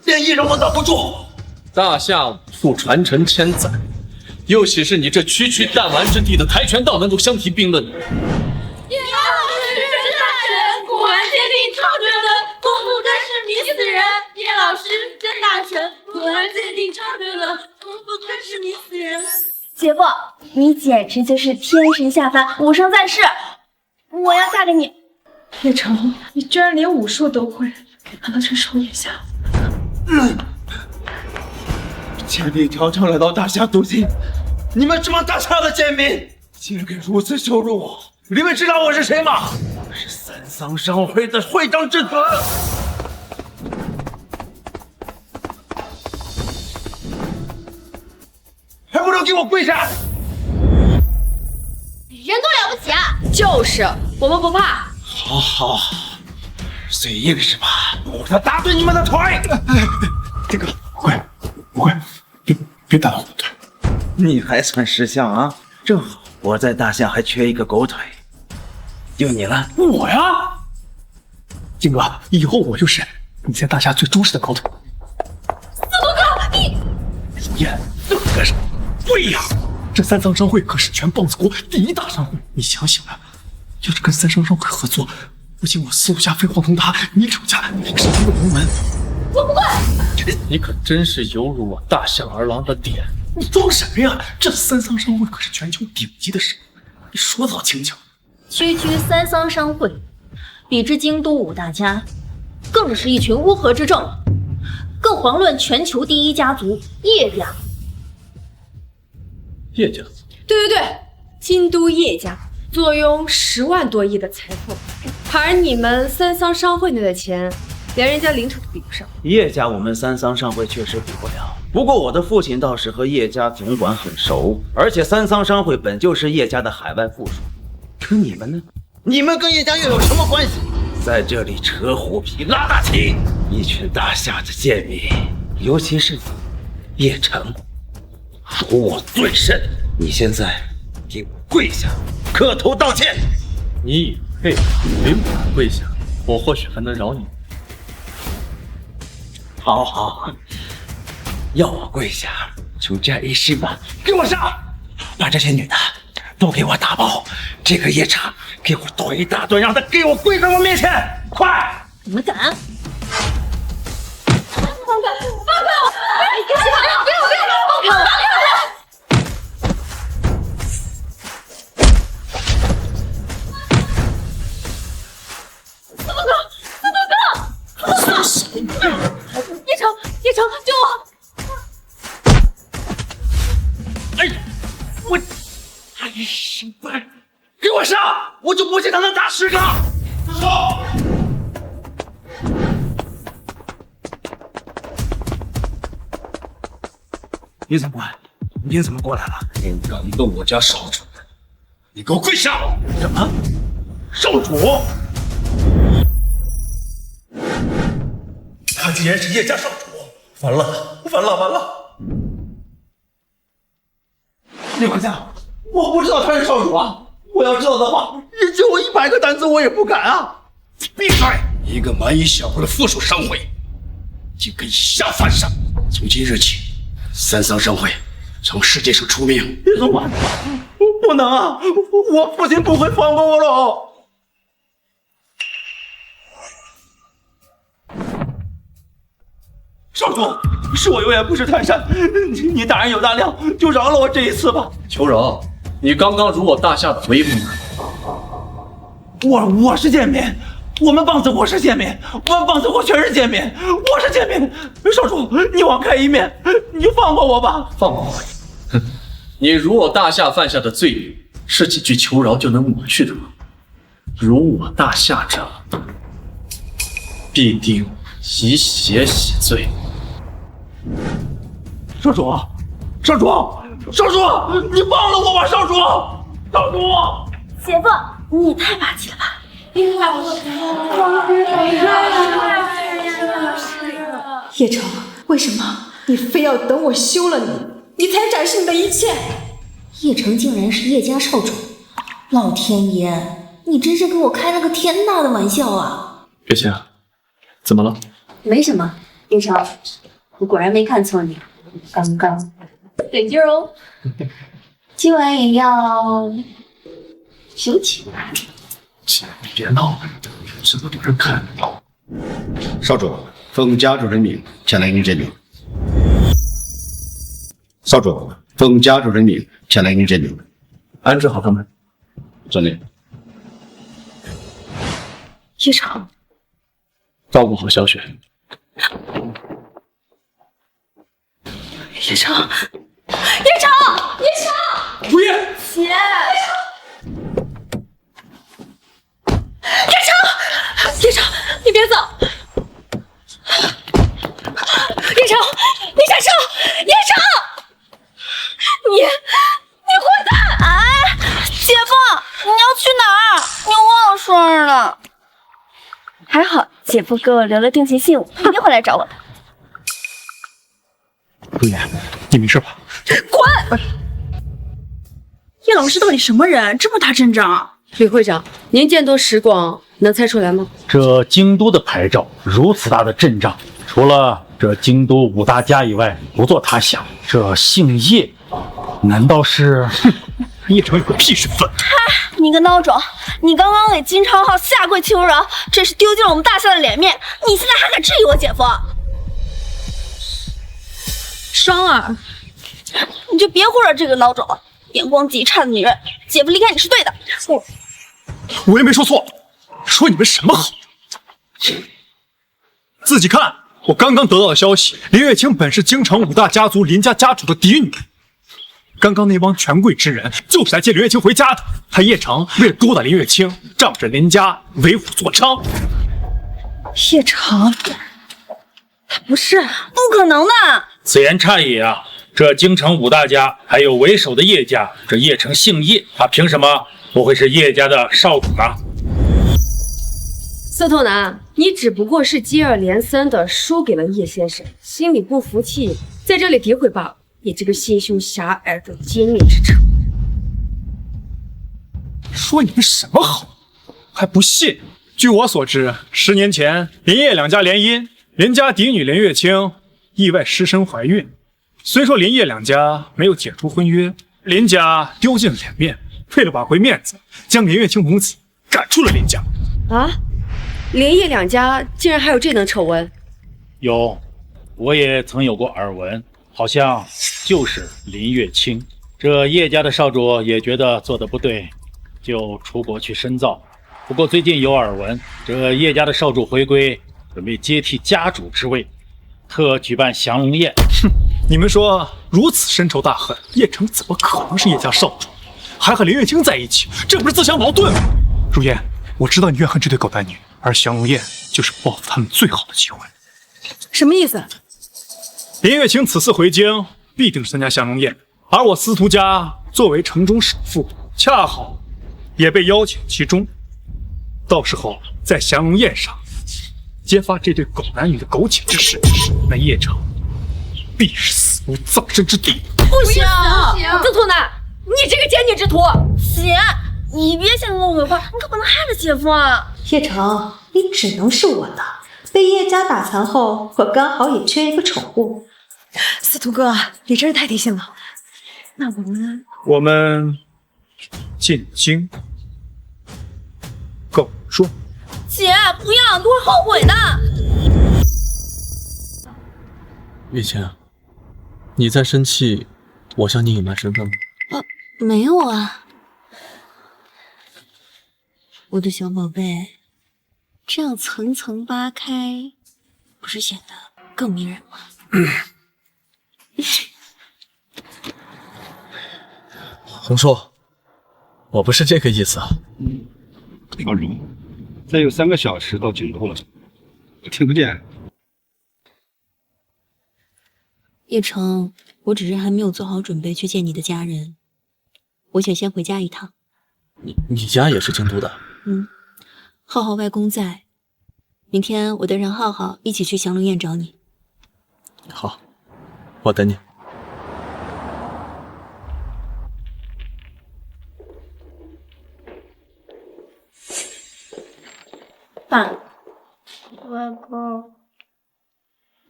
连一人我挡不住？大夏武术传承千载，又岂是你这区区弹丸之地的跆拳道能够相提并论的？叶老师真大神，古玩鉴定超绝伦，功夫更是迷死人。叶老师真大神，古玩鉴定超绝伦，功夫更是迷死人。姐夫，你简直就是天神下凡，武圣在世，我要嫁给你。叶城，你居然连武术都会，难道这是叶下？千里迢迢来到大夏镀金，你们这帮大夏的贱民，竟然敢如此羞辱我！你们知道我是谁吗？我是三桑商会的会长之子。还不能给我跪下！人多了不起啊！就是，我们不怕。好，嘴硬是吧？我要打断你们的腿！这个不会，别打到我的腿。你还算识相啊！正好我在大夏还缺一个狗腿，就你了。我呀，金哥，以后我就是你在大夏最忠实的狗腿。司徒哥，你如烟，这个干什么？对呀，这三桑商会可是全棒子国第一大商会，你想想啊，要是跟三桑商会合作，不仅我四路家飞黄腾达，你柳家也是一个龙门。我不管！你可真是有辱我大夏儿郎的点！你装什么呀？这三桑商会可是全球顶级的势力，你说的好轻巧。区区三桑商会，比之京都五大家，更是一群乌合之众，更遑论全球第一家族叶家。叶家？对，京都叶家坐拥10万多亿的财富，而你们三桑商会内的钱，连人家领土都比不上。叶家我们三桑商会确实比不了，不过我的父亲倒是和叶家总管很熟，而且三桑商会本就是叶家的海外附属。可你们呢？你们跟叶家又有什么关系？在这里扯虎皮拉大旗，一群大夏的贱民，尤其是你，叶城，辱我最甚。你现在给我跪下，磕头道歉。你以为给我跪下，我或许还能饶你。好，要我跪下，就这样一试吧。给我上，把这些女的都给我打包。这个夜叉给我剁一大顿，让他给我跪在我面前，快！你们敢？放开我！不要！放开我！叶城，救我！失败！给我上！我就不信他能打10个！上！李总管，你怎么过来了？你敢动我家少主，你给我跪下！什么？少主？他竟然是叶家少主！完了！李管家，我不知道他是少主啊！我要知道的话，你就我100个胆子我也不敢啊！闭嘴！一个蛮夷小国的附属商会，竟敢以下犯上！从今日起，三桑商会从世界上出名。李总管，不能啊！我父亲不会放过我喽！少主，是我有眼不识泰山，你大人有大量，就饶了我这一次吧。求饶！你刚刚辱我大夏的威风。我是贱民，我们棒子国是贱民，我们棒子国全是贱民，我是贱民。少主，你网开一面，你就放过我吧。放过我？哼！你辱我大夏犯下的罪孽，是几句求饶就能抹去的吗？如我大夏者，必定以血洗罪。少主，少主，少主，你忘了我吧，少主，少主！姐夫，你也太霸气了吧！叶城，为什么你非要等我休了你才展示你的一切？叶城竟然是叶家少主，老天爷，你真是给我开了个天大的玩笑啊！月清，怎么了？没什么，叶城，我果然没看错你，刚刚得劲儿哦。今晚也要休息。姐，你别闹了，这么多人看。少主，奉家主人命前来应这命。少主，奉家主人命前来应这命。安置好他们。遵令。叶城，照顾好小雪。叶城，叶城，叶城，如烟，姐，叶城，叶城，你别走！叶城，你闪手！叶城，你混蛋！哎，姐夫，你要去哪儿？你忘了说了。还好姐夫给我留了定情信物，一定会来找我的。如烟，你没事吧？滚！叶老师到底什么人？这么大阵仗？吕会长，您见多识广，能猜出来吗？这京都的牌照如此大的阵仗，除了这京都五大家以外，不做他想。这姓叶，难道是？叶城有个屁身份！你个孬种！你刚刚给金昌浩下跪求饶，真是丢尽了我们大夏的脸面！你现在还敢质疑我姐夫？双儿，你就别护着这个孬种了，眼光极差的女人！姐夫离开你是对的。我也没说错，说你们什么好？自己看，我刚刚得到的消息，林月清本是京城五大家族林家家主的嫡女。刚刚那帮权贵之人就是来接林月清回家的。他叶城为了勾搭林月清，仗着林家为虎作伥。叶城，他不是，不可能的。此言差矣啊！这京城五大家还有为首的叶家，这叶城姓叶，他凭什么不会是叶家的少主呢？司徒南，你只不过是接二连三的输给了叶先生，心里不服气，在这里诋毁罢了。你这个心胸狭隘的奸佞之臣！说你们什么好，还不信？据我所知，10年前林叶两家联姻，林家嫡女林月清意外失身怀孕。虽说林叶两家没有解除婚约，林家丢尽了脸面，为了挽回面子，将林月清母子赶出了林家。啊！林叶两家竟然还有这等丑闻？有，我也曾有过耳闻。好像就是林月清，这叶家的少主也觉得做得不对，就出国去深造。不过最近有耳闻，这叶家的少主回归，准备接替家主之位，特举办降龙宴。哼，你们说如此深仇大恨，叶城怎么可能是叶家少主？还和林月清在一起，这不是自相矛盾吗？如烟，我知道你怨恨这对狗男女，而降龙宴就是报复他们最好的机会。什么意思？林月清此次回京，必定是参加降龙宴，而我司徒家作为城中首富，恰好也被邀请其中。到时候在降龙宴上揭发这对狗男女的苟且之事，那叶城必是死无葬身之地。不行，司徒南，你这个奸佞之徒！姐，你别想跟我鬼话，你可不能害了姐夫啊！叶城，你只能是我的。被叶家打残后，我刚好也缺一个宠物。司徒哥，你真是太贴心了。那我们进京告状。姐，不要，你会后悔的。月清，你在生气，我向你隐瞒身份吗？没有啊，我的小宝贝，这样层层扒开，不是显得更迷人吗？洪硕，我不是这个意思啊。小荣，再有3个小时到京都了，我听不见。叶城，我只是还没有做好准备去见你的家人，我想先回家一趟。你家也是京都的？浩浩外公在，明天我带上浩浩一起去祥龙宴找你。好，我等你。爸，外公，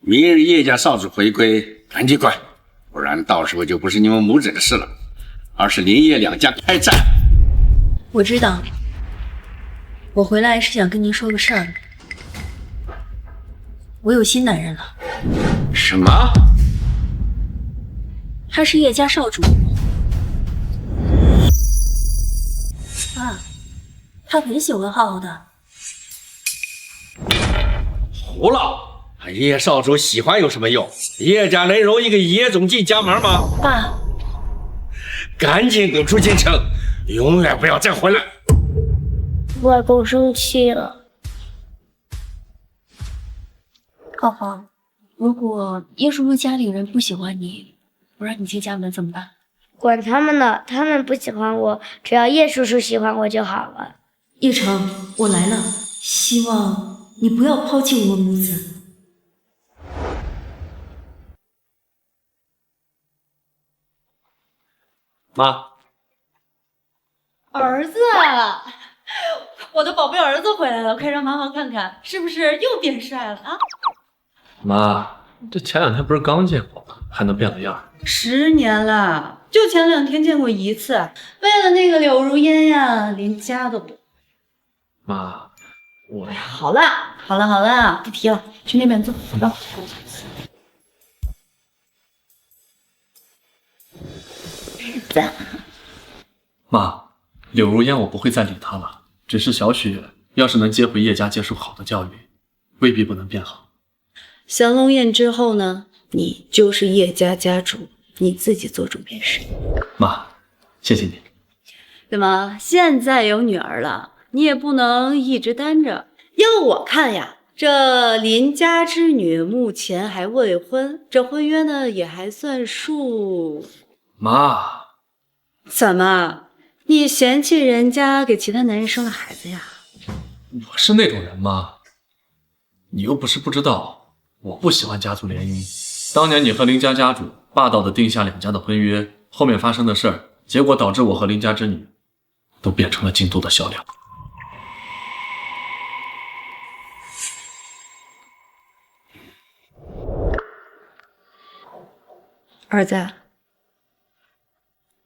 明日叶家少主回归，赶紧滚，不然到时候就不是你们母子的事了，而是林叶两家开战。我知道，我回来是想跟您说个事儿。我有新男人了。什么？他是叶家少主。爸，他很喜欢浩浩的。胡闹！叶少主喜欢有什么用？叶家能容一个野种进家门吗？爸，赶紧滚出京城，永远不要再回来！外公生气了。浩浩，如果叶叔叔家里人不喜欢你，不让你进家门怎么办？管他们呢，他们不喜欢我，只要叶叔叔喜欢我就好了。叶城，我来了，希望你不要抛弃我们母子。妈，儿子，我的宝贝儿子回来了，快让妈妈看看，是不是又变帅了啊？妈，这前2天不是刚见过吗？还能变了样？10年了，就前2天见过一次，为了那个柳如烟呀，连家都不。妈，我好了，好了，好了，不提了，去那边坐，走。儿子，妈，柳如烟我不会再理她了，只是小雪要是能接回叶家接受好的教育，未必不能变好。祥龙宴之后呢，你就是叶家家主，你自己做主便是。妈，谢谢你。怎么现在有女儿了，你也不能一直单着？要我看呀，这林家之女目前还未婚，这婚约呢也还算数。妈，怎么？你嫌弃人家给其他男人生了孩子呀？我是那种人吗？你又不是不知道，我不喜欢家族联姻。当年你和林家家主霸道的定下2家的婚约，后面发生的事儿，结果导致我和林家之女都变成了京都的销量。儿子，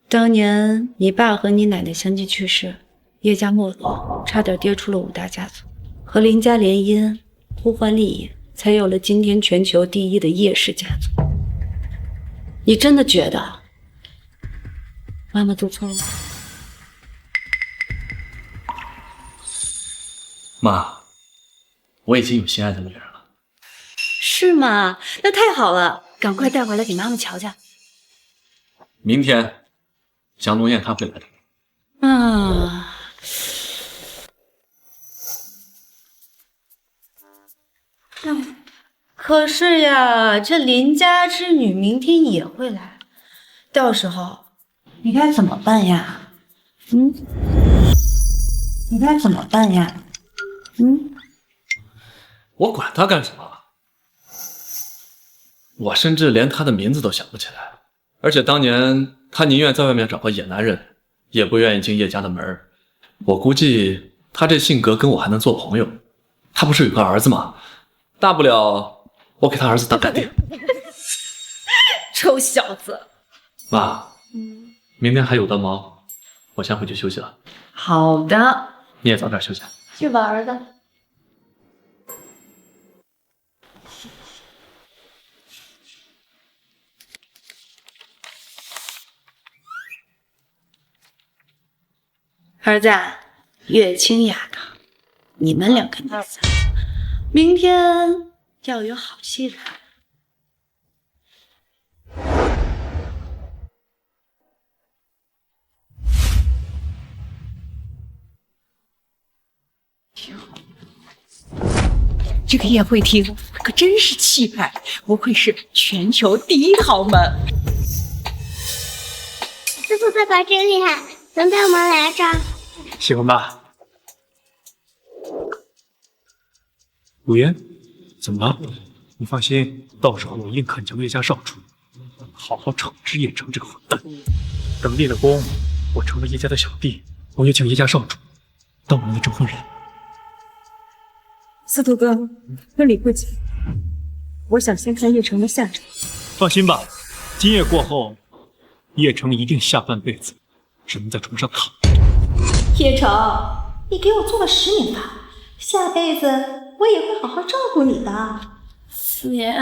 当年你爸和你奶奶相继去世，叶家没落，差点跌出了5大家族，和林家联姻，互换利益，才有了今天全球第1的叶氏家族。你真的觉得妈妈做错了吗？妈，我已经有心爱的女人了。是吗？那太好了，赶快带回来给妈妈瞧瞧。明天祥龙宴她会来的。啊，可是呀，这林家之女明天也会来，到时候你该怎么办呀？你该怎么办呀？我管她干什么？我甚至连她的名字都想不起来。而且当年她宁愿在外面找个野男人，也不愿意进叶家的门。我估计她这性格跟我还能做朋友。她不是有个儿子吗？大不了我给她儿子当干爹。臭小子！妈，明天还有的忙，我先回去休息了。好的，你也早点休息。去吧，儿子。儿子，月清雅堂，你们2个女子，明天要有好戏看。这个宴会厅可真是气派，不愧是全球第一豪门。师傅爸爸真厉害，能带我们来这儿？喜欢吧？如烟，怎么了？你放心，到时候我宁可将叶家少主好好惩治叶城这个混蛋。等立了功，我成了叶家的小弟，我也请叶家少主当我们的证婚人。司徒哥，婚礼不急，我想先看叶城的下场。放心吧，今夜过后，叶城一定下半辈子只能在床上躺着。叶城，你给我做了10年吧，下辈子我也会好好照顾你的。姐，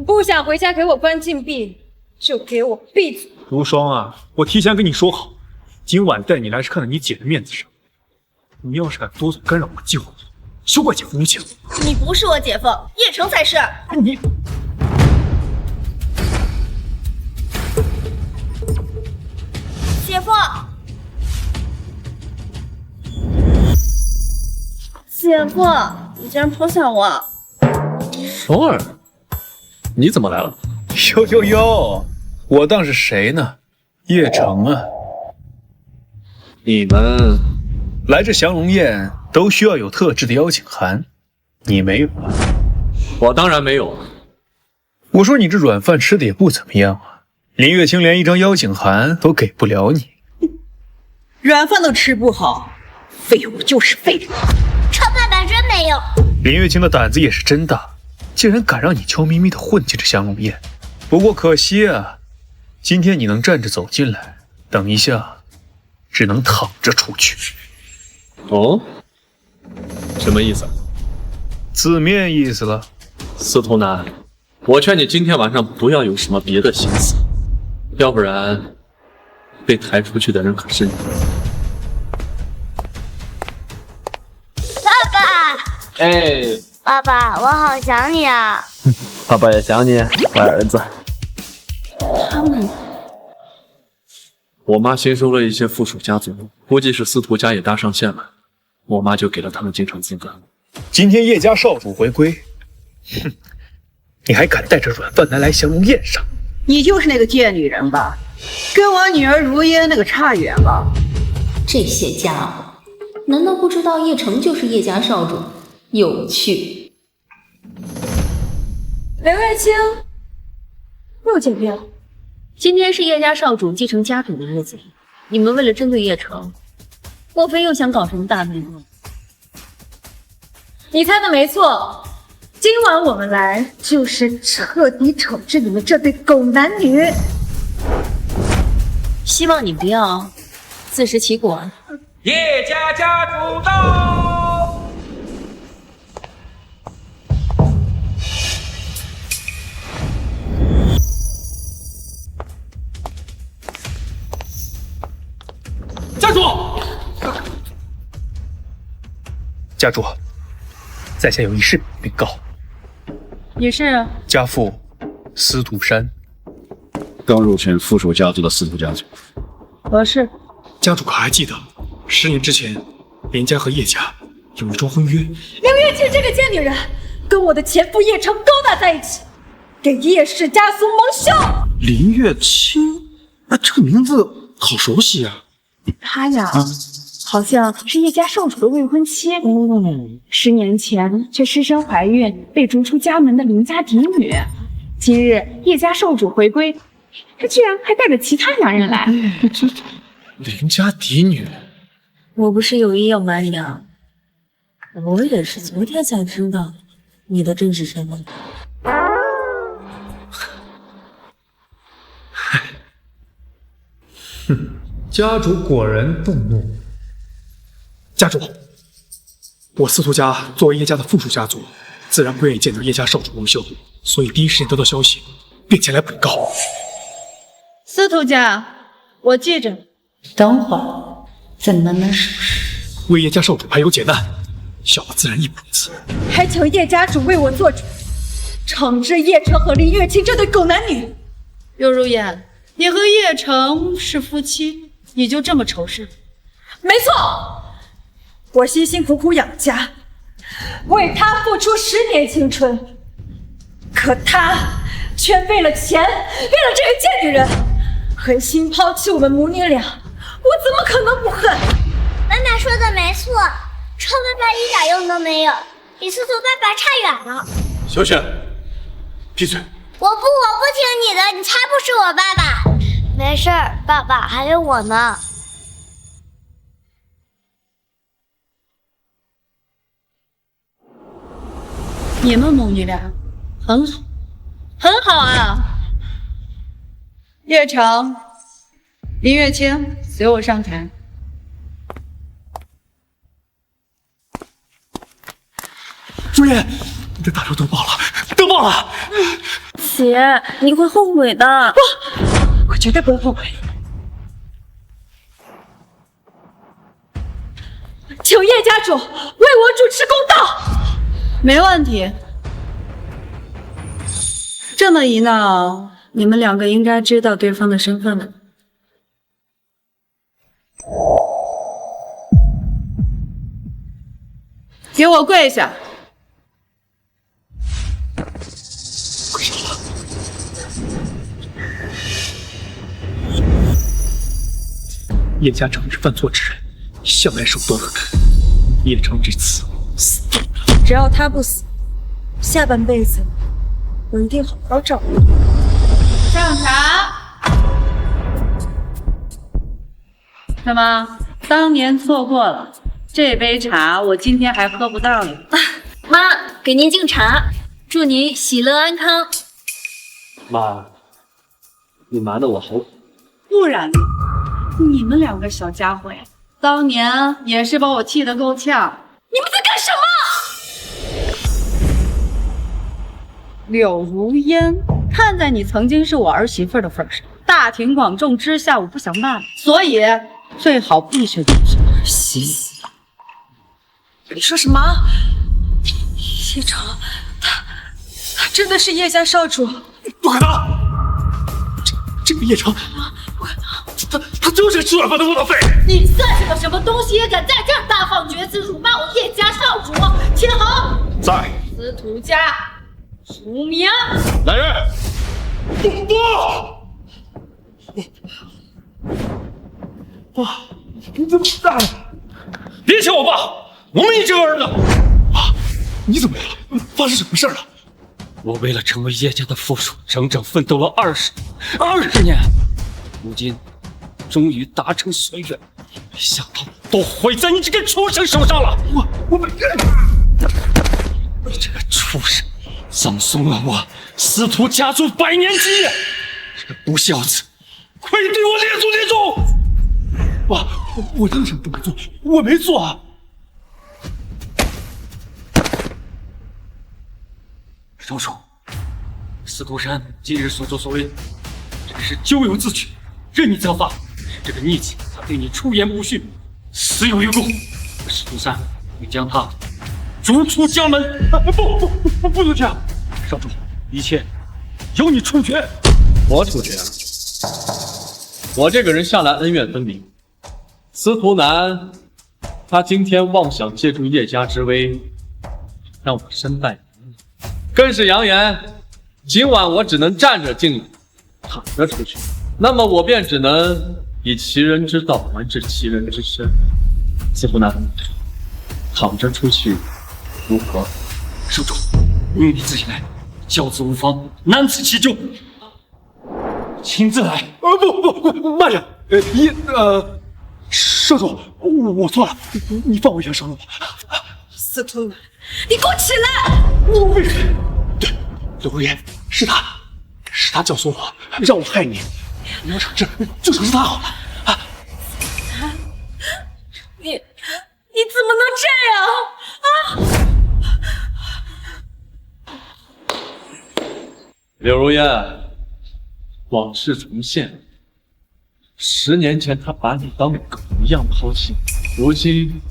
不想回家给我关禁闭，就给我闭嘴。如霜啊，我提前跟你说好，今晚带你来是看在你姐的面子上。你要是敢多嘴干扰我计划，休怪姐夫无情。你不是我姐夫，叶城才是。你姐夫，姐夫，你竟然抛下我！首尔，你怎么来了？呦呦呦，我当是谁呢？叶城啊！你们来这降龙宴都需要有特制的邀请函，你没有啊？我当然没有啊。我说你这软饭吃的也不怎么样啊，林月清连一张邀请函都给不了你。软饭都吃不好，废物就是废物。臭爸爸真没用。林月清的胆子也是真大，竟然敢让你悄咪咪的混进这降龙宴。不过可惜啊，今天你能站着走进来，等一下只能躺着出去。哦，什么意思？字面意思了。司徒南，我劝你今天晚上不要有什么别的心思，要不然被抬出去的人可是你。爸爸，哎，爸爸，我好想你啊！爸爸也想你，乖儿子。他们，我妈新收了一些附属家族，估计是司徒家也搭上线了，我妈就给了他们经常资格。今天叶家少主回归，哼，你还敢带着软饭男来降龙宴上？你就是那个贱女人吧？跟我女儿如烟那个差远了。这些家伙，难道不知道叶城就是叶家少主？有趣。刘月清，又见面了。今天是叶家少主继承家主的日子，你们为了针对叶城，莫非又想搞什么大内幕？你猜的没错，今晚我们来就是彻底惩治你们这对狗男女。希望你不要自食其果。叶家家主到。家主，家主，在下有一事禀告。你是家父司徒山，刚入选附属家族的司徒家族。何事？家主可还记得10年之前，林家和叶家有一桩婚约？刘月清这个贱女人，跟我的前夫叶城勾搭在一起，给叶氏家族蒙羞。林月清，啊，这个名字好熟悉啊。她呀，好像是叶家少主的未婚妻。10年前却失身怀孕，被逐出家门的林家嫡女。今日叶家少主回归，她居然还带着其他男人来。这林家嫡女，我不是有意要瞒你啊，我也是昨天才知道你的真实身份。哼，家主果然动怒。家主，我司徒家作为叶家的附属家族，自然不愿意见到叶家少主蒙羞，所以第一时间得到消息，便前来禀告。司徒家，我记着。等会儿怎么能属实？为叶家少主排忧解难，小的自然义不容辞。还求叶家主为我做主，惩治叶城和林月清这对狗男女。刘如烟，你和叶城是夫妻，你就这么仇视？没错，我辛辛苦苦养家，为他付出10年青春，可他却为了钱，为了这个贱女人，狠心抛弃我们母女俩，我怎么可能不恨？妈妈说的没错，臭爸爸一点用都没有，比司徒爸爸差远了。小雪，闭嘴！我不听你的，你才不是我爸爸。没事儿，爸爸还有我呢。你们母女俩很好，很好啊！叶城、林月清，随我上台。朱颜，你的大仇得报了，得报了！姐，你会后悔的。我绝对不会后悔。请叶家主为我主持公道。没问题。这么一闹，你们2个应该知道对方的身份了。给我跪下！跪下了。叶家长是犯错之人，向来手段狠。叶城这次死定了。只要他不死，下半辈子我一定好好照顾你。上茶。怎么，当年错过了这杯茶，我今天还喝不到呢？妈，给您敬茶，祝您喜乐安康。妈，你瞒得我好苦。不然呢？你们2个小家伙呀，当年也是把我气得够呛。你们在干什么？柳如烟，看在你曾经是我儿媳妇的份上，大庭广众之下我不想骂你，所以最好闭上嘴。儿媳妇？你说什么？叶城，他真的是叶家少主？不可能！这个叶城，他就是吃软饭的窝囊废！你算是个什么东西，也敢在这儿大放厥词，辱骂我叶家少主？千恒在。司徒家出名。来人！不！爸，你怎么干了？别抢我爸，我没这个儿子。爸，你怎么样了？发生什么事了？我为了成为叶家的附属，整整奋斗了20年，如今终于达成夙愿，没想到都毁在你这个畜生手上了。我没干。你这个畜生，葬送了我司徒家族100年基业，这个不孝子，快对我列祖列宗！爸，我真的什么都没做，我没做啊！少主，司徒山今日所作所为，真是咎由自取，任你责罚。这个逆子，他对你出言不逊，死有余辜。司徒山会将他逐出江门。不能这样！少主，一切由你处决。我处决？我这个人向来恩怨分明。司徒南，他今天妄想借助叶家之威，让我身败名裂，更是扬言，今晚我只能站着敬礼，躺着出去。那么我便只能以其人之道还治其人之身。司徒南，躺着出去如何？少主，女子以来，教子无方，男子其咎。亲自来。不，慢着。少主，我错了，你放我一条生路吧。司徒南，你给我起来！我为什么？对，柳如烟，是他教唆我，让我害你。你要惩治，就惩治他好了。你怎么能这样啊？柳如烟，往事重现。10年前他把你当狗一样抛弃，如今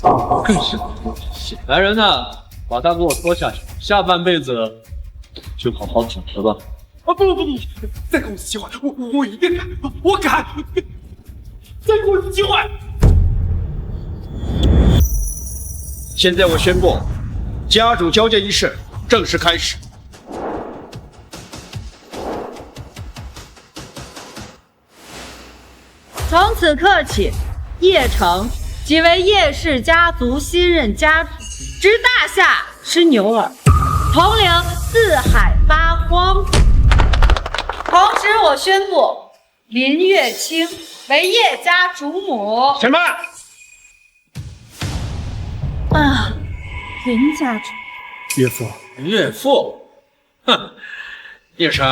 更是狗血。来人呐，把他给我拖下去，下半辈子就好好躺着吧。不，再给我一次机会，我一定改，我改。再给我一次机会。现在我宣布，家主交接仪式正式开始。从此刻起，叶城即为叶氏家族新任家主，执大夏，吃牛耳，统领四海八荒。同时，我宣布林月清为叶家主母。什么？啊，林家主。岳父，岳父，哼，叶生，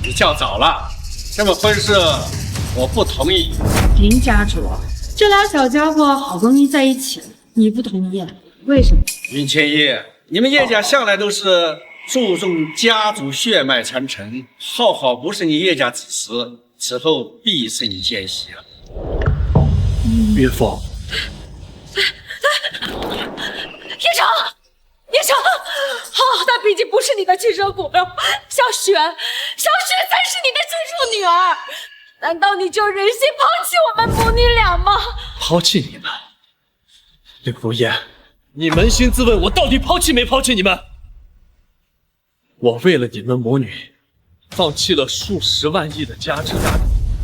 你叫早了，这么婚事我不同意。林家主，这俩小家伙好不容易在一起了，你不同意，为什么？云千一，你们叶家向来都是注重家族血脉传承，浩浩不是你叶家子嗣，此后必是你见习了。岳父，叶城，浩浩他毕竟不是你的亲生骨肉，小雪才是你的亲生女儿，难道你就忍心抛弃我们母女俩吗？抛弃你们？柳如烟，你扪心自问，我到底抛弃没抛弃你们？我为了你们母女，放弃了数十万亿的家产，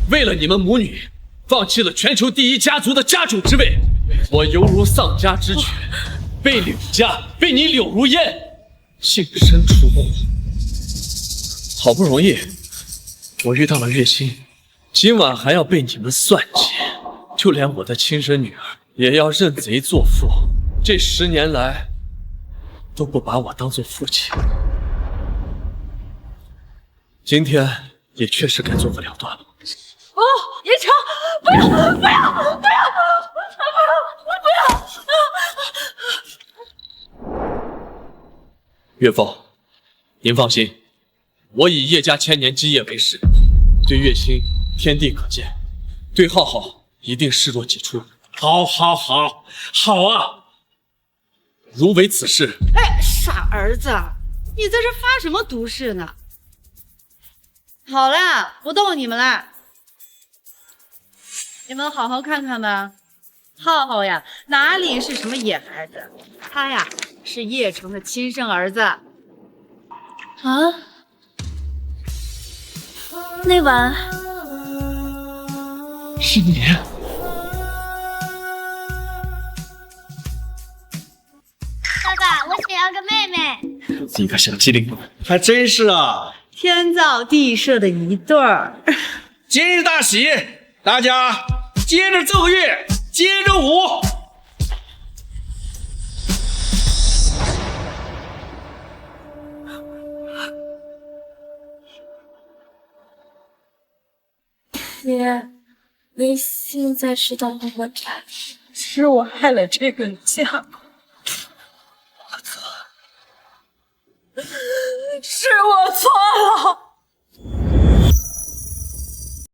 为了你们母女，放弃了全球第一家族的家主之位，我犹如丧家之犬，被柳家，被你柳如烟净身出户。好不容易，我遇到了月心，今晚还要被你们算计，就连我的亲生女儿也要认贼作父。这10年来，都不把我当做父亲。今天也确实该做个了断了。哦，叶城，不要！岳父，您放心，我以叶家千年基业为誓，对月心天地可见，对浩浩一定视若己出。好啊！如违此事，哎，傻儿子，你在这发什么毒誓呢？好了，不逗你们了，你们好好看看吧。浩浩呀，哪里是什么野孩子，他呀是叶城的亲生儿子。啊？那晚是你？爸爸，我想要个妹妹。一个小机灵，还真是啊，天造地设的一对儿。今日大喜，大家接着奏乐，接着舞。爹，你现在知道我债，是我害了这个家。是我错了。